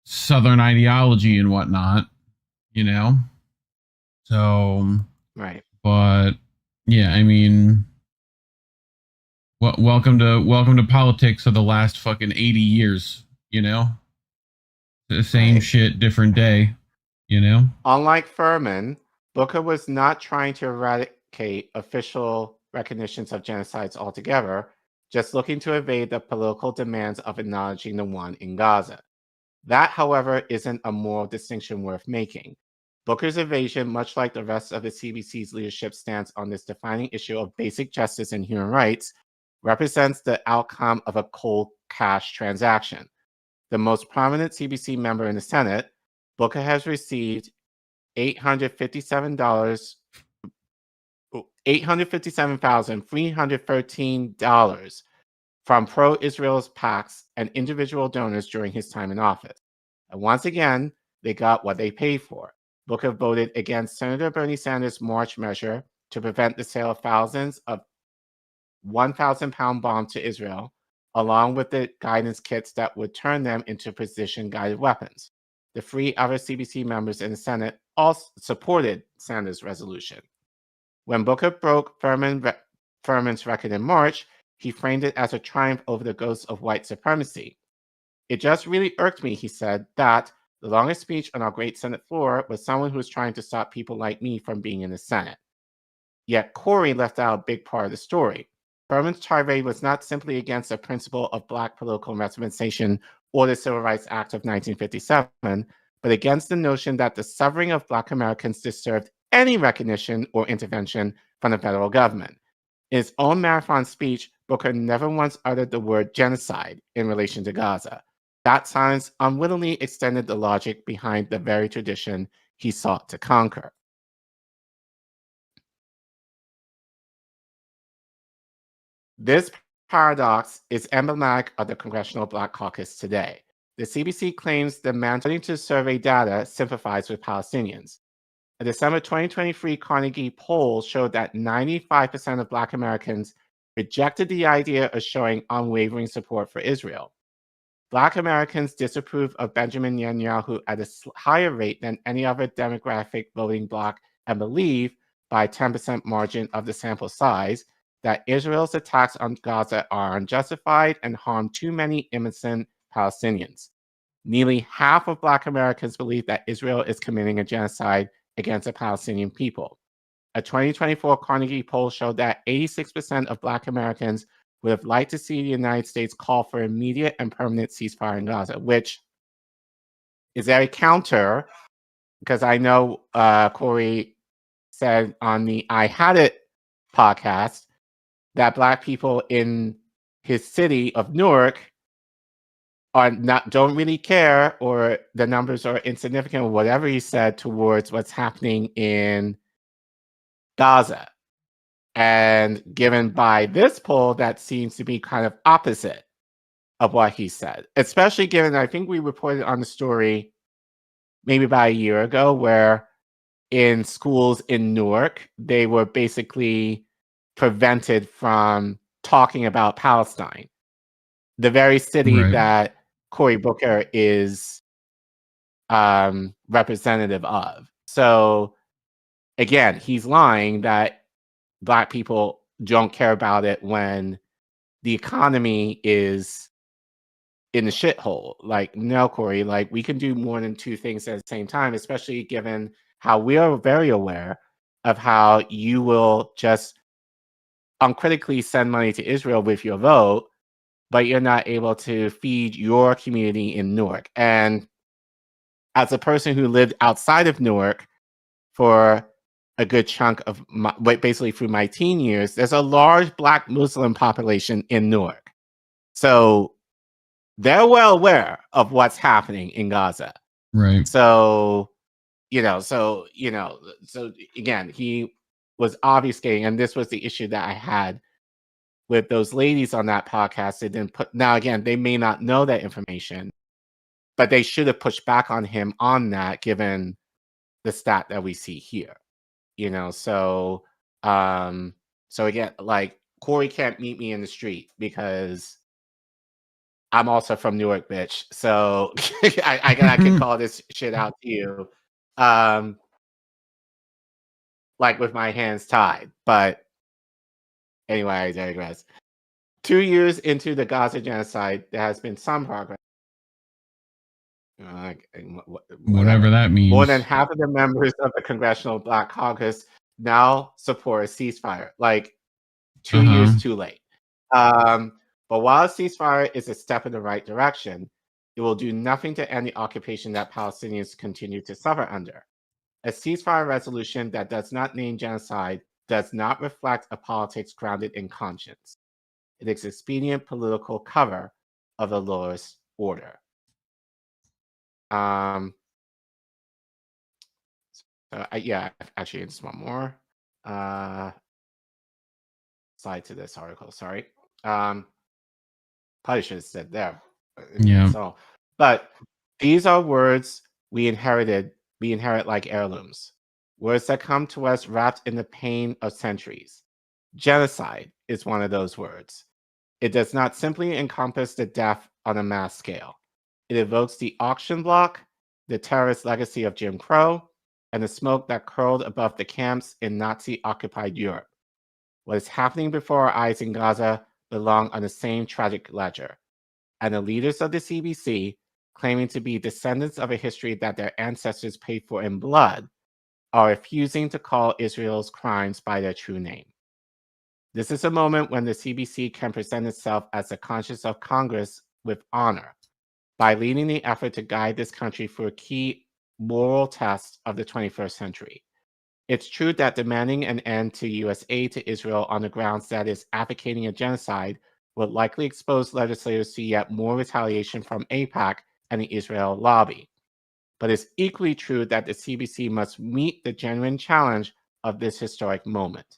Southern ideology and whatnot, you know? So, right. But, yeah, I mean, welcome to politics of the last fucking 80 years, you know? The same shit, different day, you know? Unlike Furman, Booker was not trying to eradicate official recognitions of genocides altogether, just looking to evade the political demands of acknowledging the one in Gaza. That, however, isn't a moral distinction worth making. Booker's evasion, much like the rest of the CBC's leadership stance on this defining issue of basic justice and human rights, represents the outcome of a cold cash transaction. The most prominent CBC member in the Senate, Booker has received $857,313 from pro-Israel PACs and individual donors during his time in office. And once again, they got what they paid for. Booker voted against Senator Bernie Sanders' March measure to prevent the sale of thousands of 1,000-pound bombs to Israel, along with the guidance kits that would turn them into precision-guided weapons. The 3 other CBC members in the Senate also supported Sanders' resolution. When Booker broke Furman's record in March, he framed it as a triumph over the ghosts of white supremacy. It just really irked me, he said, that the longest speech on our great Senate floor was someone who was trying to stop people like me from being in the Senate. Yet Corey left out a big part of the story. Furman's tirade was not simply against the principle of Black political representation or the Civil Rights Act of 1957, but against the notion that the suffering of Black Americans deserved any recognition or intervention from the federal government. In his own marathon speech, Booker never once uttered the word genocide in relation to Gaza. That silence unwittingly extended the logic behind the very tradition he sought to conquer. This paradox is emblematic of the Congressional Black Caucus today. The CBC claims the mandate to survey data sympathize with Palestinians. A December 2023 Carnegie poll showed that 95% of Black Americans rejected the idea of showing unwavering support for Israel. Black Americans disapprove of Benjamin Netanyahu at a higher rate than any other demographic voting bloc and believe, by a 10% margin of the sample size, that Israel's attacks on Gaza are unjustified and harm too many innocent Palestinians. Nearly half of Black Americans believe that Israel is committing a genocide against the Palestinian people. A 2024 Carnegie poll showed that 86% of Black Americans would have liked to see the United States call for immediate and permanent ceasefire in Gaza, which is very counter, because I know Corey said on the I Had It podcast that Black people in his city of Newark don't really care, or the numbers are insignificant, or whatever he said, towards what's happening in Gaza. And given by this poll, that seems to be kind of opposite of what he said, especially given, I think we reported on the story maybe about a year ago, where in schools in Newark, they were basically prevented from talking about Palestine, the very city that Cory Booker is representative of. So again, he's lying that Black people don't care about it when the economy is in the shithole. Like, no, Cory, like, we can do more than two things at the same time, especially given how we are very aware of how you will just uncritically send money to Israel with your vote, but you're not able to feed your community in Newark. And as a person who lived outside of Newark for a good chunk of my, basically through my teen years, there's a large Black Muslim population in Newark. So they're well aware of what's happening in Gaza. Right. So again, he was obfuscating, and this was the issue that I had with those ladies on that podcast. They didn't put, now again, they may not know that information, but they should have pushed back on him on that, given the stat that we see here. So again, like, Cory can't meet me in the street because I'm also from Newark, bitch. So I can call this shit out to you, like, with my hands tied. But anyway, I digress. 2 years into the Gaza genocide, there has been some progress. Whatever that means. More than half of the members of the Congressional Black Caucus now support a ceasefire. Like, 2 years too late. But while a ceasefire is a step in the right direction, it will do nothing to end the occupation that Palestinians continue to suffer under. A ceasefire resolution that does not name genocide does not reflect a politics grounded in conscience. It is expedient political cover of the lowest order. Actually, just one more slide to this article. Sorry. Probably should have said there. Yeah. So, but these are words we inherit like heirlooms. Words that come to us wrapped in the pain of centuries. Genocide is one of those words. It does not simply encompass the death on a mass scale. It evokes the auction block, the terrorist legacy of Jim Crow, and the smoke that curled above the camps in Nazi-occupied Europe. What is happening before our eyes in Gaza belong on the same tragic ledger. And the leaders of the CBC, claiming to be descendants of a history that their ancestors paid for in blood, are refusing to call Israel's crimes by their true name. This is a moment when the CBC can present itself as the conscience of Congress with honor by leading the effort to guide this country through a key moral test of the 21st century. It's true that demanding an end to U.S. aid to Israel on the grounds that it's advocating a genocide would likely expose legislators to yet more retaliation from AIPAC and the Israel lobby. But it's equally true that the CBC must meet the genuine challenge of this historic moment.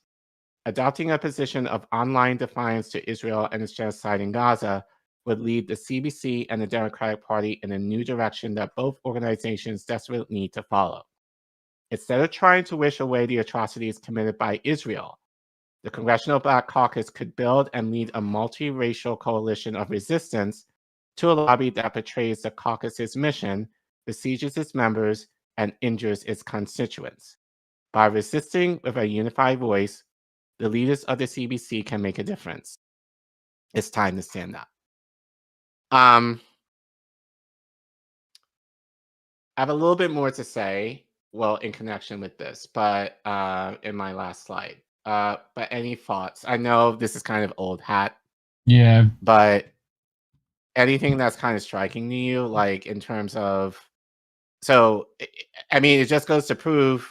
Adopting a position of online defiance to Israel and its genocide in Gaza would lead the CBC and the Democratic Party in a new direction that both organizations desperately need to follow. Instead of trying to wish away the atrocities committed by Israel, the Congressional Black Caucus could build and lead a multiracial coalition of resistance to a lobby that betrays the caucus's mission, besieges its members, and injures its constituents. By resisting with a unified voice, the leaders of the CBC can make a difference. It's time to stand up. I have a little bit more to say, well, in connection with this, but in my last slide. But any thoughts? I know this is kind of old hat. Yeah. But anything that's kind of striking to you, like, in terms of, so, I mean, it just goes to prove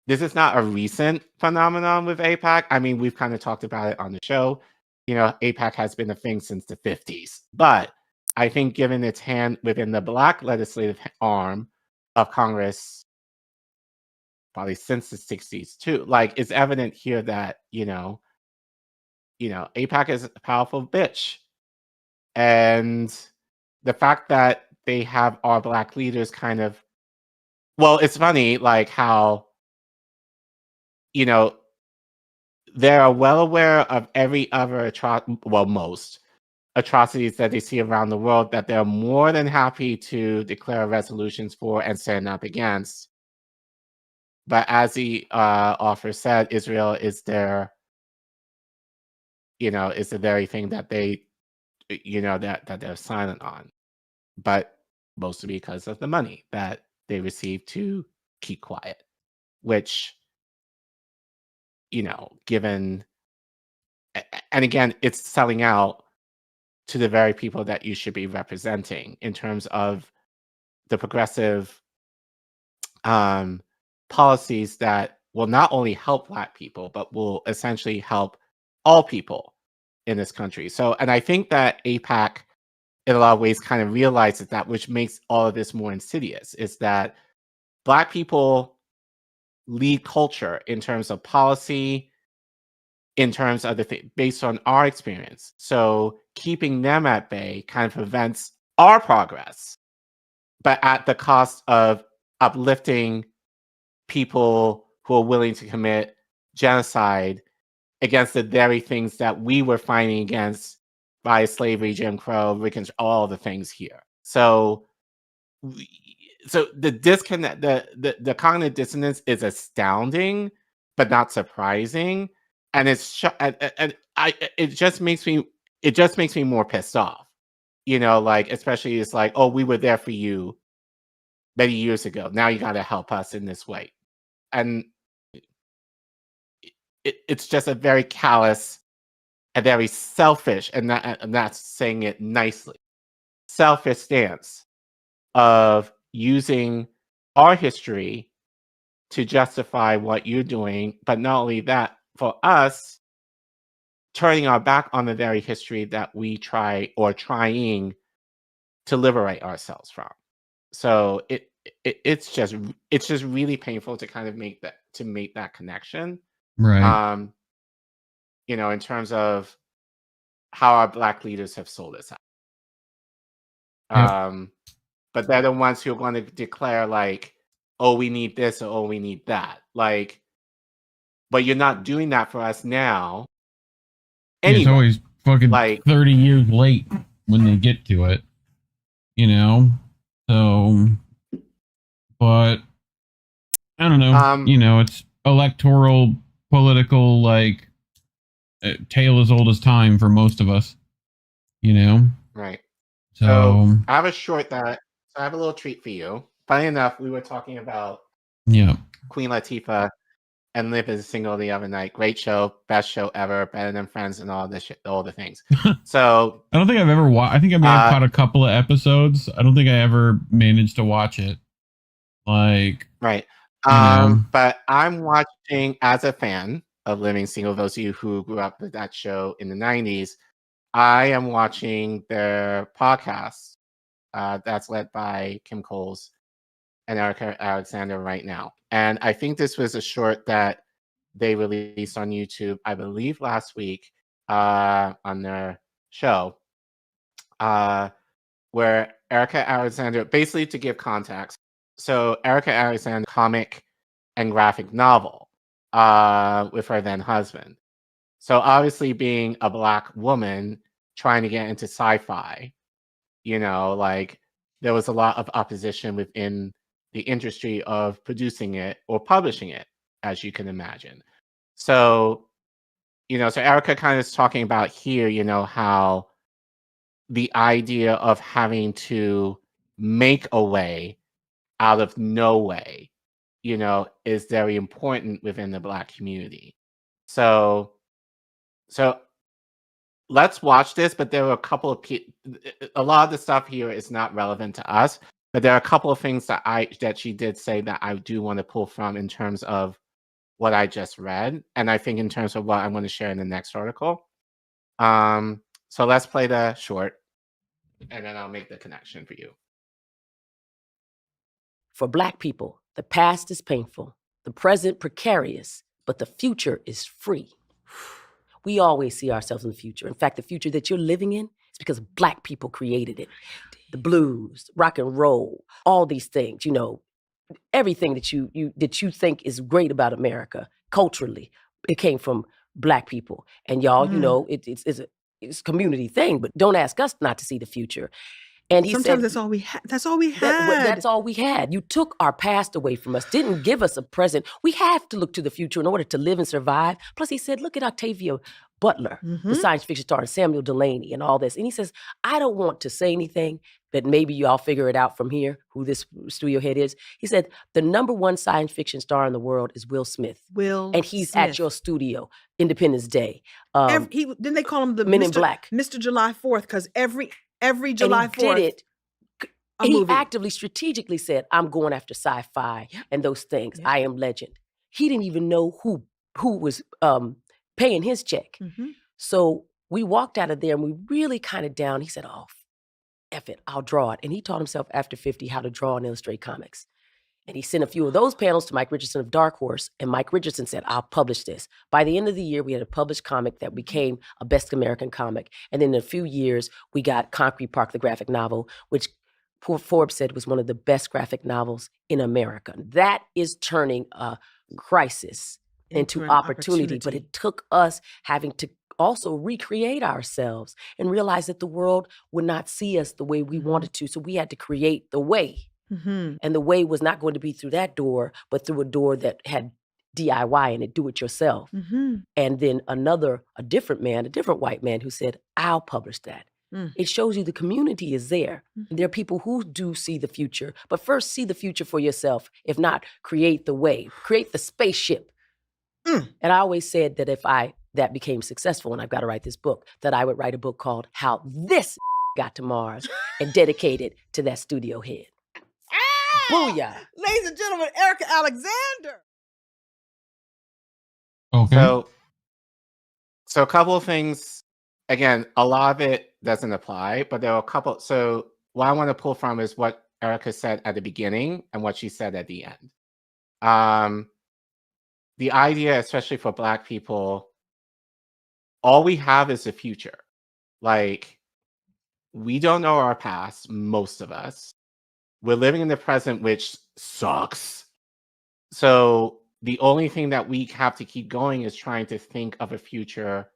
this is not a recent phenomenon with AIPAC. I mean, we've kind of talked about it on the show. AIPAC has been a thing since the 50s. But I think given its hand within the Black legislative arm of Congress, probably since the 60s too. Like, it's evident here that, AIPAC is a powerful bitch. And the fact that they have our Black leaders kind of, well, it's funny, like how, they're well aware of every other most atrocities that they see around the world that they're more than happy to declare resolutions for and stand up against. But as the author said, Israel is their, is the very thing that they, that they're silent on. But mostly because of the money that they receive to keep quiet, which, given, and again, it's selling out to the very people that you should be representing in terms of the progressive policies that will not only help Black people, but will essentially help all people in this country. So, and I think that AIPAC, in a lot of ways, kind of realizes that, which makes all of this more insidious, is that Black people lead culture in terms of policy, in terms of based on our experience. So keeping them at bay kind of prevents our progress, but at the cost of uplifting people who are willing to commit genocide against the very things that we were fighting against by slavery, Jim Crow, all the things here. So the disconnect, the cognitive dissonance is astounding, but not surprising, and it just makes me more pissed off. Like, especially it's like, oh, we were there for you many years ago. Now you got to help us in this way, and it's just a very callous, a very selfish, and that's saying it nicely, selfish stance of using our history to justify what you're doing, but not only that, for us, turning our back on the very history that we trying to liberate ourselves from. So it's just really painful to kind of make that connection. Right. In terms of how our Black leaders have sold us out. Yep. But they're the ones who are going to declare, like, oh, we need this, or oh, we need that. Like, but you're not doing that for us now. Anyway, it's always fucking like 30 years late when they get to it, So, but I don't know. It's electoral, political, like tale as old as time for most of us. Right. So I have I have a little treat for you. Funny enough, we were talking about Queen Latifah and Live as a Single the other night. Great show, best show ever, better than Friends, and all this shit, all the things. So I don't think I've ever watched. I think I may have caught a couple of episodes. I don't think I ever managed to watch it. Like, right. But I'm watching as a fan of Living Single. Those of you who grew up with that show in the 90s, I am watching their podcast that's led by Kim Coles and Erica Alexander right now. And I think this was a short that they released on YouTube, I believe last week, on their show, where Erica Alexander, basically to give context, so Erica Alexander, comic and graphic novel with her then husband. So obviously being a Black woman trying to get into sci-fi, like there was a lot of opposition within the industry of producing it or publishing it, as you can imagine. So, so Erica kind of is talking about here, how the idea of having to make a way out of no way, is very important within the Black community. So let's watch this, but there are a couple of a lot of the stuff here is not relevant to us, but there are a couple of things that she did say that I do want to pull from in terms of what I just read, and I think in terms of what I'm going to share in the next article. So let's play the short, and then I'll make the connection for you. For Black people, the past is painful. The present precarious, but the future is free. We always see ourselves in the future. In fact, the future that you're living in is because Black people created it. The blues, rock and roll, all these things, you know, everything that you think is great about America culturally, it came from Black people. And y'all, you know, it's a community thing, but don't ask us not to see the future. And he Sometimes said, that's all we had. That's all we had. That's all we had. You took our past away from us, didn't give us a present. We have to look to the future in order to live and survive. Plus, he said, look at Octavia Butler, the science fiction star, and Samuel Delaney and all this. And he says, I don't want to say anything, but maybe y'all figure it out from here, who this studio head is. He said, the #1 science fiction star in the world is Will Smith. And he's at your studio, Independence Day. Didn't they call him the Men in Black. Mr. July 4th? Because every July 4th. Did it. He actively, strategically said, I'm going after sci-fi and those things. I am legend. He didn't even know who was paying his check. So we walked out of there and we really kind of down. He said, oh, F it, I'll draw it. And he taught himself after 50 how to draw and illustrate comics. And he sent a few of those panels to Mike Richardson of Dark Horse. And Mike Richardson said, I'll publish this. By the end of the year, we had a published comic that became a Best American comic. And then in a few years, we got Concrete Park, the graphic novel, which Forbes said was one of the best graphic novels in America. That is turning a crisis into opportunity. But it took us having to also recreate ourselves and realize that the world would not see us the way we wanted to. So we had to create the way. And the way was not going to be through that door, but through a door that had DIY in it, do it yourself. And then a different white man who said, I'll publish that. It shows you the community is there. And there are people who do see the future, but first see the future for yourself. If not, create the way, create the spaceship. And I always said that if that became successful and I've got to write this book, that I would write a book called How This Got to Mars and dedicate it to that studio head. Booyah. Ladies and gentlemen, Erica Alexander. Okay. So a couple of things. Again, a lot of it doesn't apply, but there are a couple. So what I want to pull from is what Erica said at the beginning and what she said at the end. The idea, especially for Black people, all we have is the future. Like, we don't know our past, most of us. We're living in the present, which sucks. So the only thing that we have to keep going is trying to think of a future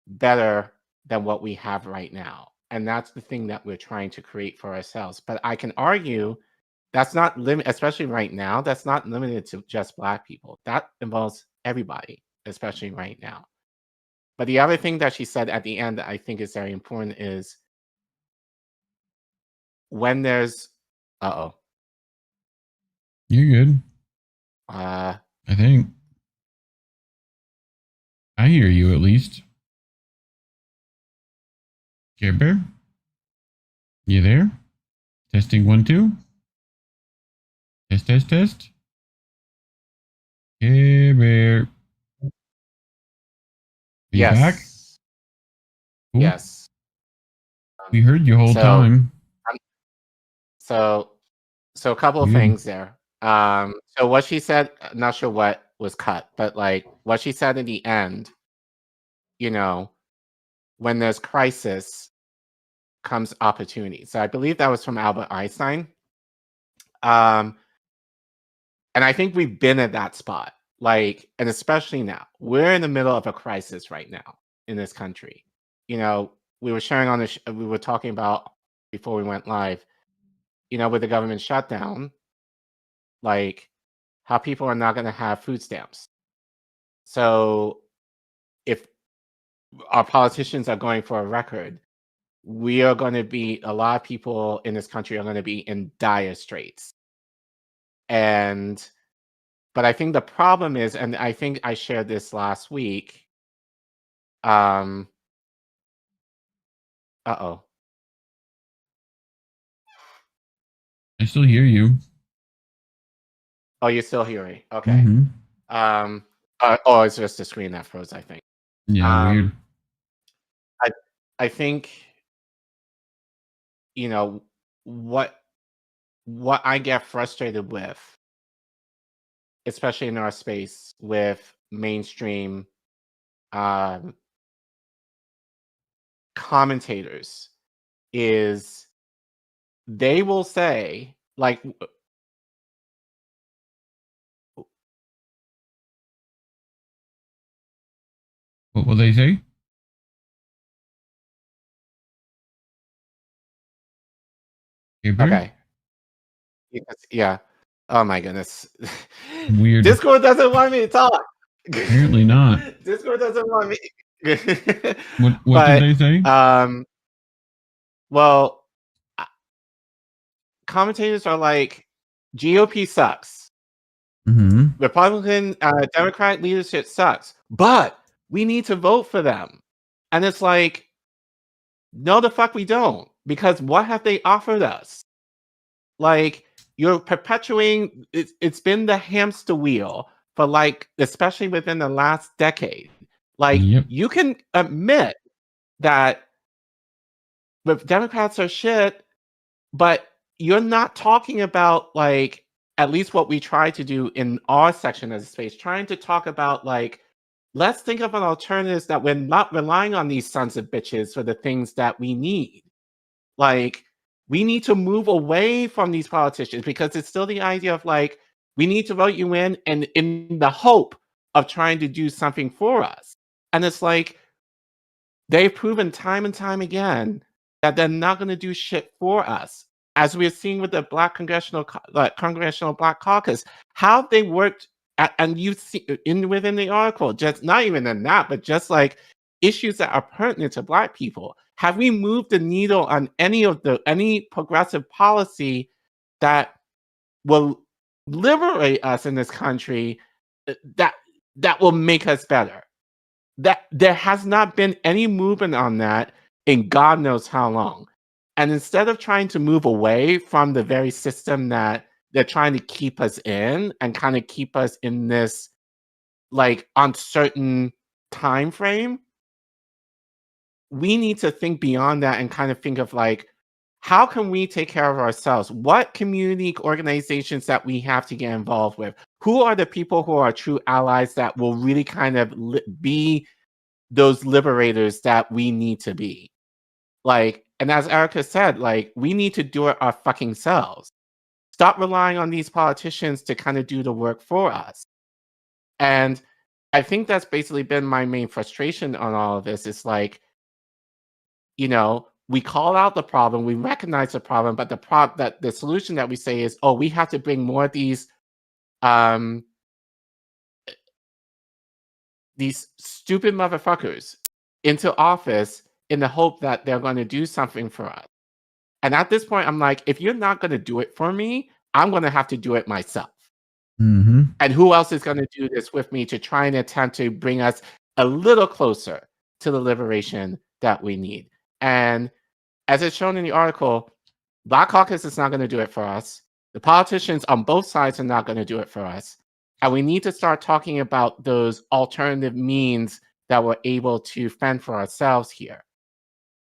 better than what we have right now. And that's the thing that we're trying to create for ourselves. But I can argue that's not limited, especially right now, that's not limited to just Black people. That involves everybody, especially right now. But the other thing that she said at the end that I think is very important is when there's You're good. I think. I hear you at least. Care Bear? You there? Testing 1, 2. Test. Care Bear. You back? Cool. Yes. We heard you whole time. So a couple of things there. So what she said, I'm not sure what was cut, but like what she said in the end, you know, when there's crisis comes opportunity. So I believe that was from Albert Einstein. And I think we've been at that spot, like, and especially now, we're in the middle of a crisis right now in this country. You know, we were sharing on we were talking about before we went live, you know, with the government shutdown, like how people are not going to have food stamps. So if our politicians are going for a record, we are going to be, a lot of people in this country are going to be in dire straits. But I think the problem is, and I think I shared this last week. I still hear you. Oh, you're still hearing? Okay. Mm-hmm. It's just the screen that froze, I think. Yeah, weird. I think, you know, what I get frustrated with especially in our space with mainstream commentators, is they will say, like, what will they say? okay. Yeah. Oh my goodness. Weird. Discord doesn't want me to talk. Apparently not. Discord doesn't want me. What did they say? Well, commentators are like, GOP sucks. Mm-hmm. Republican, Democrat leadership sucks, but we need to vote for them. And it's like, no, the fuck we don't, because what have they offered us? Like, you're perpetuating, it's been the hamster wheel for, like, especially within the last decade. Like, you can admit that Democrats are shit, but you're not talking about, like, at least what we try to do in our section of the space, trying to talk about, like, let's think of an alternative that we're not relying on these sons of bitches for the things that we need. Like, we need to move away from these politicians, because it's still the idea of, like, we need to vote you in, and in the hope of trying to do something for us. And it's like, they've proven time and time again that they're not going to do shit for us. As we're seeing with the Congressional Black Caucus, how they worked, and you see within the article, just not even in that, but just like issues that are pertinent to Black people. Have we moved the needle on any progressive policy that will liberate us in this country, that will make us better? That there has not been any movement on that in God knows how long. And instead of trying to move away from the very system that they're trying to keep us in, and kind of keep us in this, like, uncertain time frame, we need to think beyond that and kind of think of, like, how can we take care of ourselves? What community organizations that we have to get involved with? Who are the people who are true allies that will really kind of be those liberators that we need to be? Like, and as Erica said, like, we need to do it our fucking selves. Stop relying on these politicians to kind of do the work for us. And I think that's basically been my main frustration on all of this. It's like, you know, we call out the problem, we recognize the problem, but the solution that we say is, oh, we have to bring more of these stupid motherfuckers into office in the hope that they're going to do something for us. And at this point, I'm like, if you're not going to do it for me, I'm going to have to do it myself. Mm-hmm. And who else is going to do this with me to try and attempt to bring us a little closer to the liberation that we need? And as it's shown in the article, Black Caucus is not going to do it for us. The politicians on both sides are not going to do it for us. And we need to start talking about those alternative means that we're able to fend for ourselves here.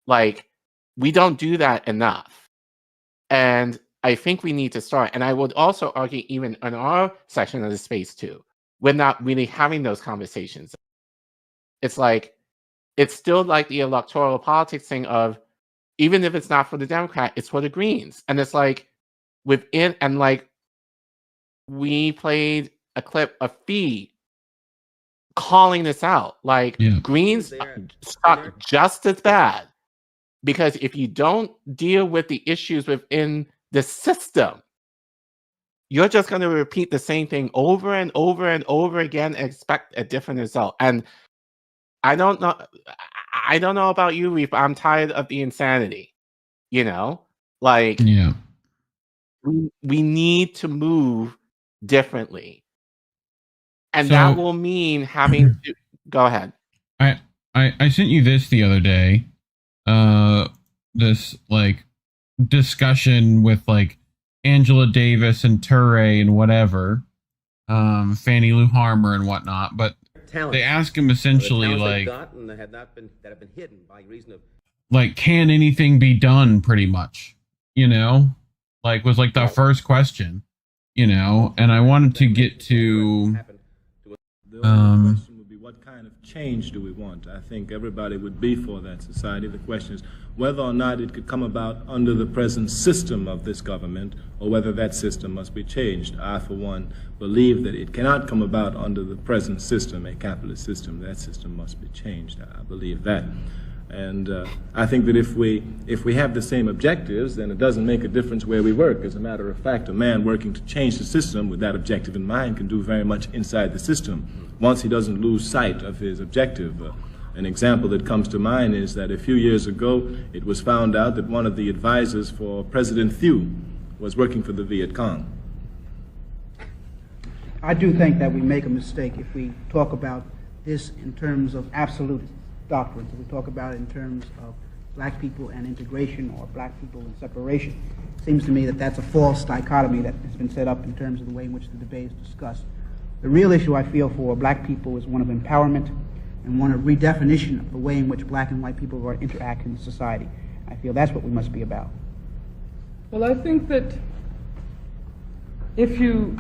Like, we don't do that enough. And I think we need to start. And I would also argue, even in our section of the space too, we're not really having those conversations. It's like, it's still like the electoral politics thing of, even if it's not for the Democrat, it's for the Greens. And it's like, and like, we played a clip of Fee calling this out. Like, Greens suck just as bad. Because if you don't deal with the issues within the system, you're just going to repeat the same thing over and over and over again and expect a different result. And I don't know about you, Reef, but I'm tired of the insanity. You know? Like, we need to move differently. And that will mean having to... Go ahead. I sent you this the other day. This, like, discussion with, like, Angela Davis and Turay and whatever, Fannie Lou Harmer and whatnot, but they ask him essentially, like, like, can anything be done, pretty much, you know? Like, was like the first question. you know, and I wanted to get to, The only question would be, what kind of change do we want? I think everybody would be for that society. The question is whether or not it could come about under the present system of this government, or whether that system must be changed. I, for one, believe that it cannot come about under the present system, a capitalist system. That system must be changed. I believe that. And I think that if we have the same objectives, then it doesn't make a difference where we work. As a matter of fact, a man working to change the system with that objective in mind can do very much inside the system, once he doesn't lose sight of his objective. An example that comes to mind is that a few years ago, it was found out that one of the advisors for President Thieu was working for the Viet Cong. I do think that we make a mistake if we talk about this in terms of absolute doctrines. If we talk about it in terms of black people and integration, or black people and separation. It seems to me that that's a false dichotomy that has been set up in terms of the way in which the debate is discussed. The real issue I feel for black people is one of empowerment and one of redefinition of the way in which black and white people are interacting in society. I feel that's what we must be about. Well, I think that if you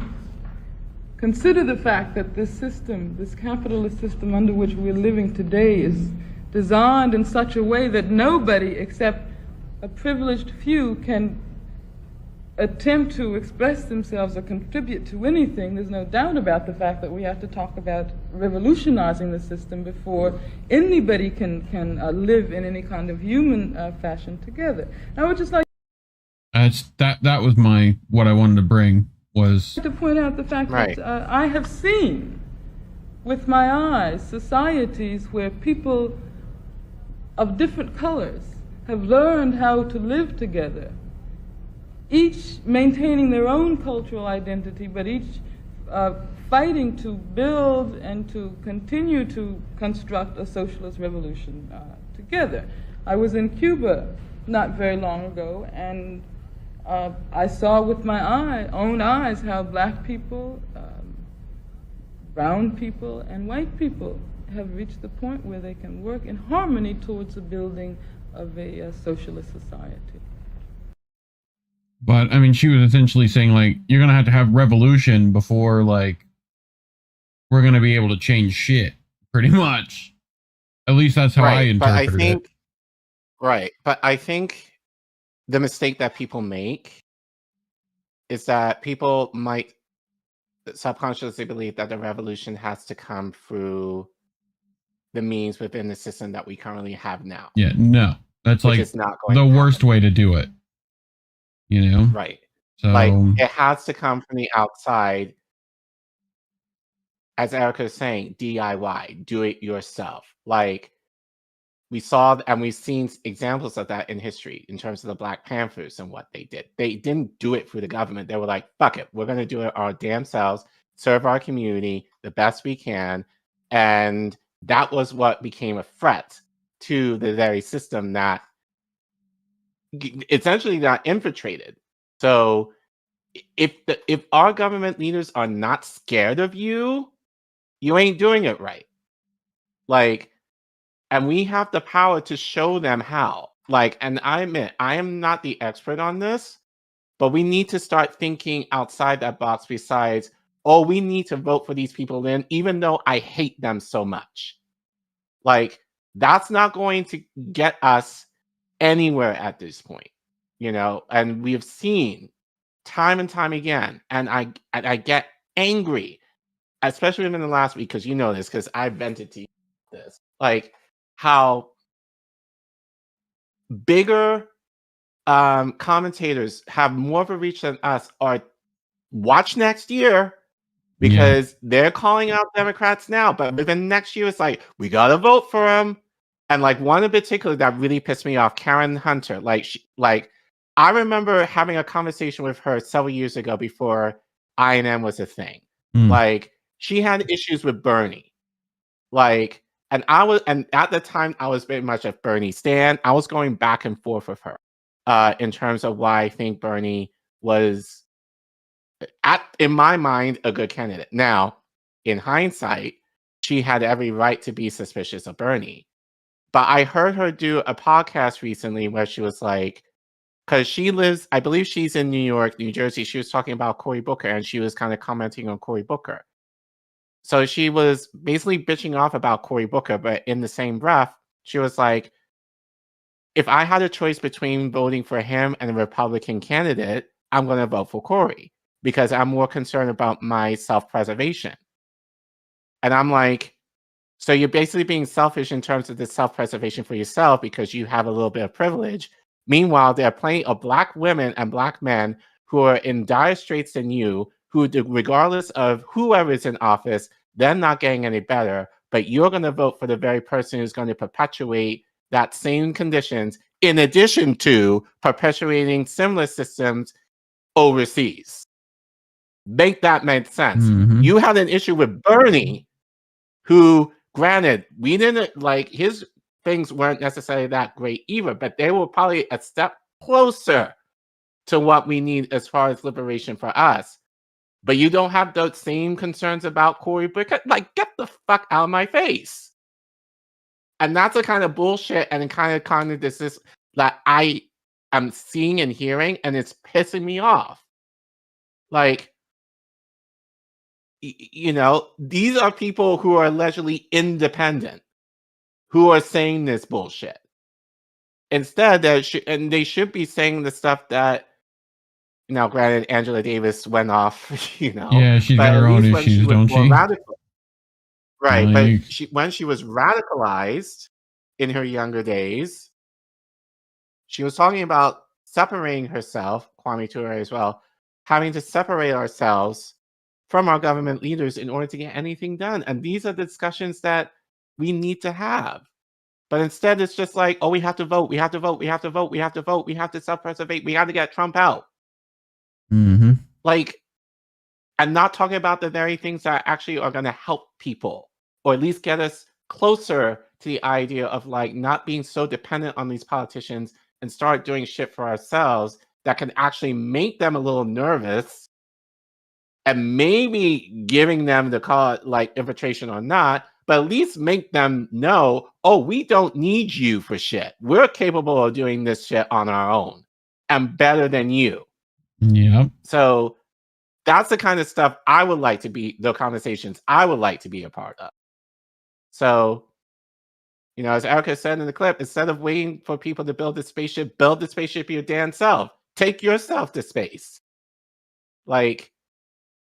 consider the fact that this system, this capitalist system under which we're living today, is designed in such a way that nobody except a privileged few can attempt to express themselves or contribute to anything, there's no doubt about the fact that we have to talk about revolutionizing the system before anybody can live in any kind of human fashion together. I would just like that was what I wanted to bring was to point out the fact that I have seen with my eyes societies where people of different colors have learned how to live together, each maintaining their own cultural identity, but each fighting to build and to continue to construct a socialist revolution together. I was in Cuba not very long ago, and I saw with my own eyes how black people, brown people, and white people have reached the point where they can work in harmony towards the building of a socialist society. But I mean, she was essentially saying, like, you're gonna have to have revolution before, like, we're gonna be able to change shit, pretty much. At least that's how I interpreted it. Right, but I think the mistake that people make is that people might subconsciously believe that the revolution has to come through the means within the system that we currently have now. Yeah, no, that's like not the worst way to do it. You know? Right. So, like, it has to come from the outside. As Erica is saying, DIY, do it yourself. Like, we saw and we've seen examples of that in history in terms of the Black Panthers and what they did. They didn't do it through the government. They were like, fuck it, we're going to do it our damn selves, serve our community the best we can. And that was what became a threat to the very system that essentially got infiltrated. So if our government leaders are not scared of you, you ain't doing it right. Like, and we have the power to show them how. Like, and I admit, I am not the expert on this, but we need to start thinking outside that box besides, oh, we need to vote for these people in, even though I hate them so much. Like, that's not going to get us anywhere at this point, you know? And we have seen time and time again, and I get angry, especially in the last week, because you know this, because I vented to you this, like how bigger commentators have more of a reach than us are watch next year, because they're calling out Democrats now, but within next year, it's like, we got to vote for them. And like one in particular that really pissed me off, Karen Hunter, I remember having a conversation with her several years ago before INM was a thing. Like, she had issues with Bernie. Like, and at the time I was very much a Bernie stan. I was going back and forth with her in terms of why I think Bernie was, in my mind, a good candidate. Now, in hindsight, she had every right to be suspicious of Bernie. But I heard her do a podcast recently where she was like, because she lives, I believe she's in New York, New Jersey. She was talking about Cory Booker, and she was kind of commenting on Cory Booker. So she was basically bitching off about Cory Booker, but in the same breath, she was like, if I had a choice between voting for him and a Republican candidate, I'm going to vote for Cory because I'm more concerned about my self-preservation. And I'm like, so you're basically being selfish in terms of the self-preservation for yourself because you have a little bit of privilege. Meanwhile, there are plenty of Black women and Black men who are in dire straits than you, who, regardless of whoever is in office, they're not getting any better, but you're going to vote for the very person who's going to perpetuate that same conditions, in addition to perpetuating similar systems overseas. Make that make sense. You had an issue with Bernie, who, granted, we didn't like his things weren't necessarily that great either, but they were probably a step closer to what we need as far as liberation for us. But you don't have those same concerns about Cory Booker. Like, get the fuck out of my face. And that's the kind of bullshit and the kind of this that I am seeing and hearing, and it's pissing me off. Like, you know, these are people who are allegedly independent, who are saying this bullshit. Instead, they should be saying the stuff that, you know, granted, Angela Davis went off, you know. Yeah, she's got her own issues, don't she? Right, but when she was radicalized in her younger days, she was talking about separating herself, Kwame Ture as well, having to separate ourselves from our government leaders in order to get anything done. And these are the discussions that we need to have. But instead, it's just like, oh, we have to vote, we have to vote, we have to vote, we have to vote, we have to self-preservate, we have to get Trump out. Like, and not talking about the very things that actually are going to help people, or at least get us closer to the idea of like not being so dependent on these politicians and start doing shit for ourselves that can actually make them a little nervous, and maybe giving them the call it like infiltration or not, but at least make them know, oh, we don't need you for shit. We're capable of doing this shit on our own and better than you. Yep. So that's the kind of stuff I would like to be, the conversations I would like to be a part of. So, you know, as Erica said in the clip, instead of waiting for people to build the spaceship your damn self. Take yourself to space. Like,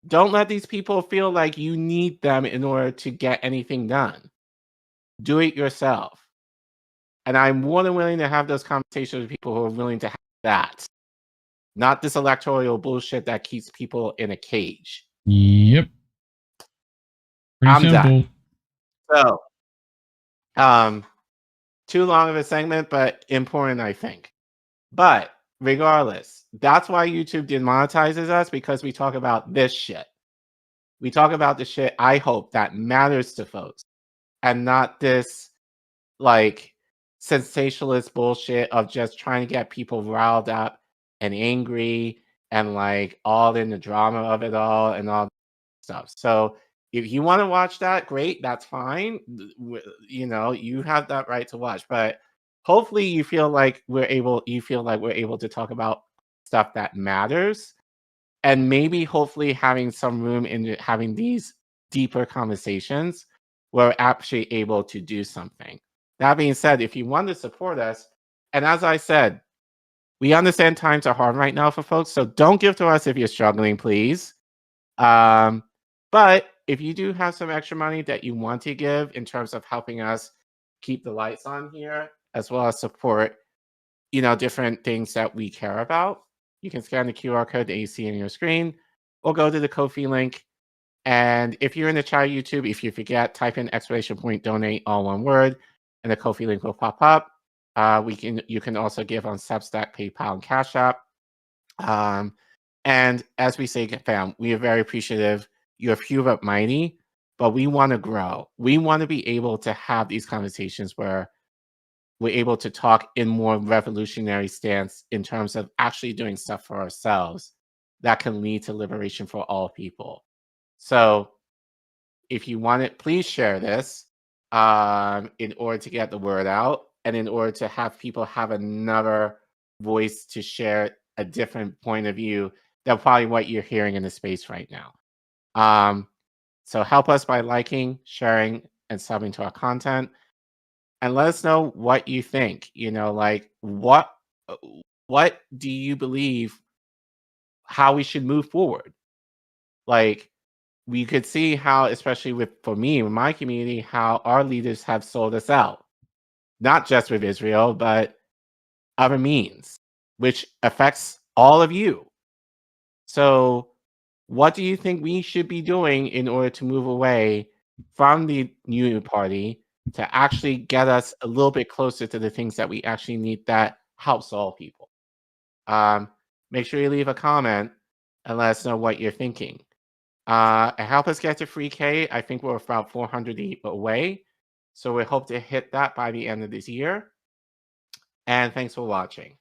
don't let these people feel like you need them in order to get anything done. Do it yourself. And I'm more than willing to have those conversations with people who are willing to have that. Not this electoral bullshit that keeps people in a cage. Yep. Pretty simple. Done. So, too long of a segment, but important, I think. But regardless, that's why YouTube demonetizes us, because we talk about this shit. We talk about the shit, I hope, that matters to folks, and not this, like, sensationalist bullshit of just trying to get people riled up and angry and, like, all in the drama of it all and all that stuff. So if you want to watch that, great, that's fine. You know, you have that right to watch. But hopefully you feel like we're able to talk about stuff that matters, and maybe hopefully having some room in having these deeper conversations where we're actually able to do something. That being said, if you want to support us, and as I said, we understand times are hard right now for folks, so don't give to us if you're struggling, please. But if you do have some extra money that you want to give in terms of helping us keep the lights on here, as well as support, you know, different things that we care about, you can scan the QR code that you see on your screen, or go to the Ko-fi link. And if you're in the chat YouTube, if you forget, type in !donate, all one word, and the Ko-fi link will pop up. You can also give on Substack, PayPal, and Cash App. And as we say, fam, we are very appreciative. You're few but mighty, but we want to grow. We want to be able to have these conversations where we're able to talk in more revolutionary stance in terms of actually doing stuff for ourselves that can lead to liberation for all people. So if you want it, please share this in order to get the word out, and in order to have people have another voice to share a different point of view than probably what you're hearing in the space right now. So help us by liking, sharing, and subbing to our content, and let us know what you think. You know, like what do you believe how we should move forward? Like, we could see how, especially for me, in my community, how our leaders have sold us out, not just with Israel, but other means, which affects all of you. So what do you think we should be doing in order to move away from the Union Party to actually get us a little bit closer to the things that we actually need that helps all people? Make sure you leave a comment and let us know what you're thinking. Help us get to free K. I think we're about 400 away. So we hope to hit that by the end of this year. And thanks for watching.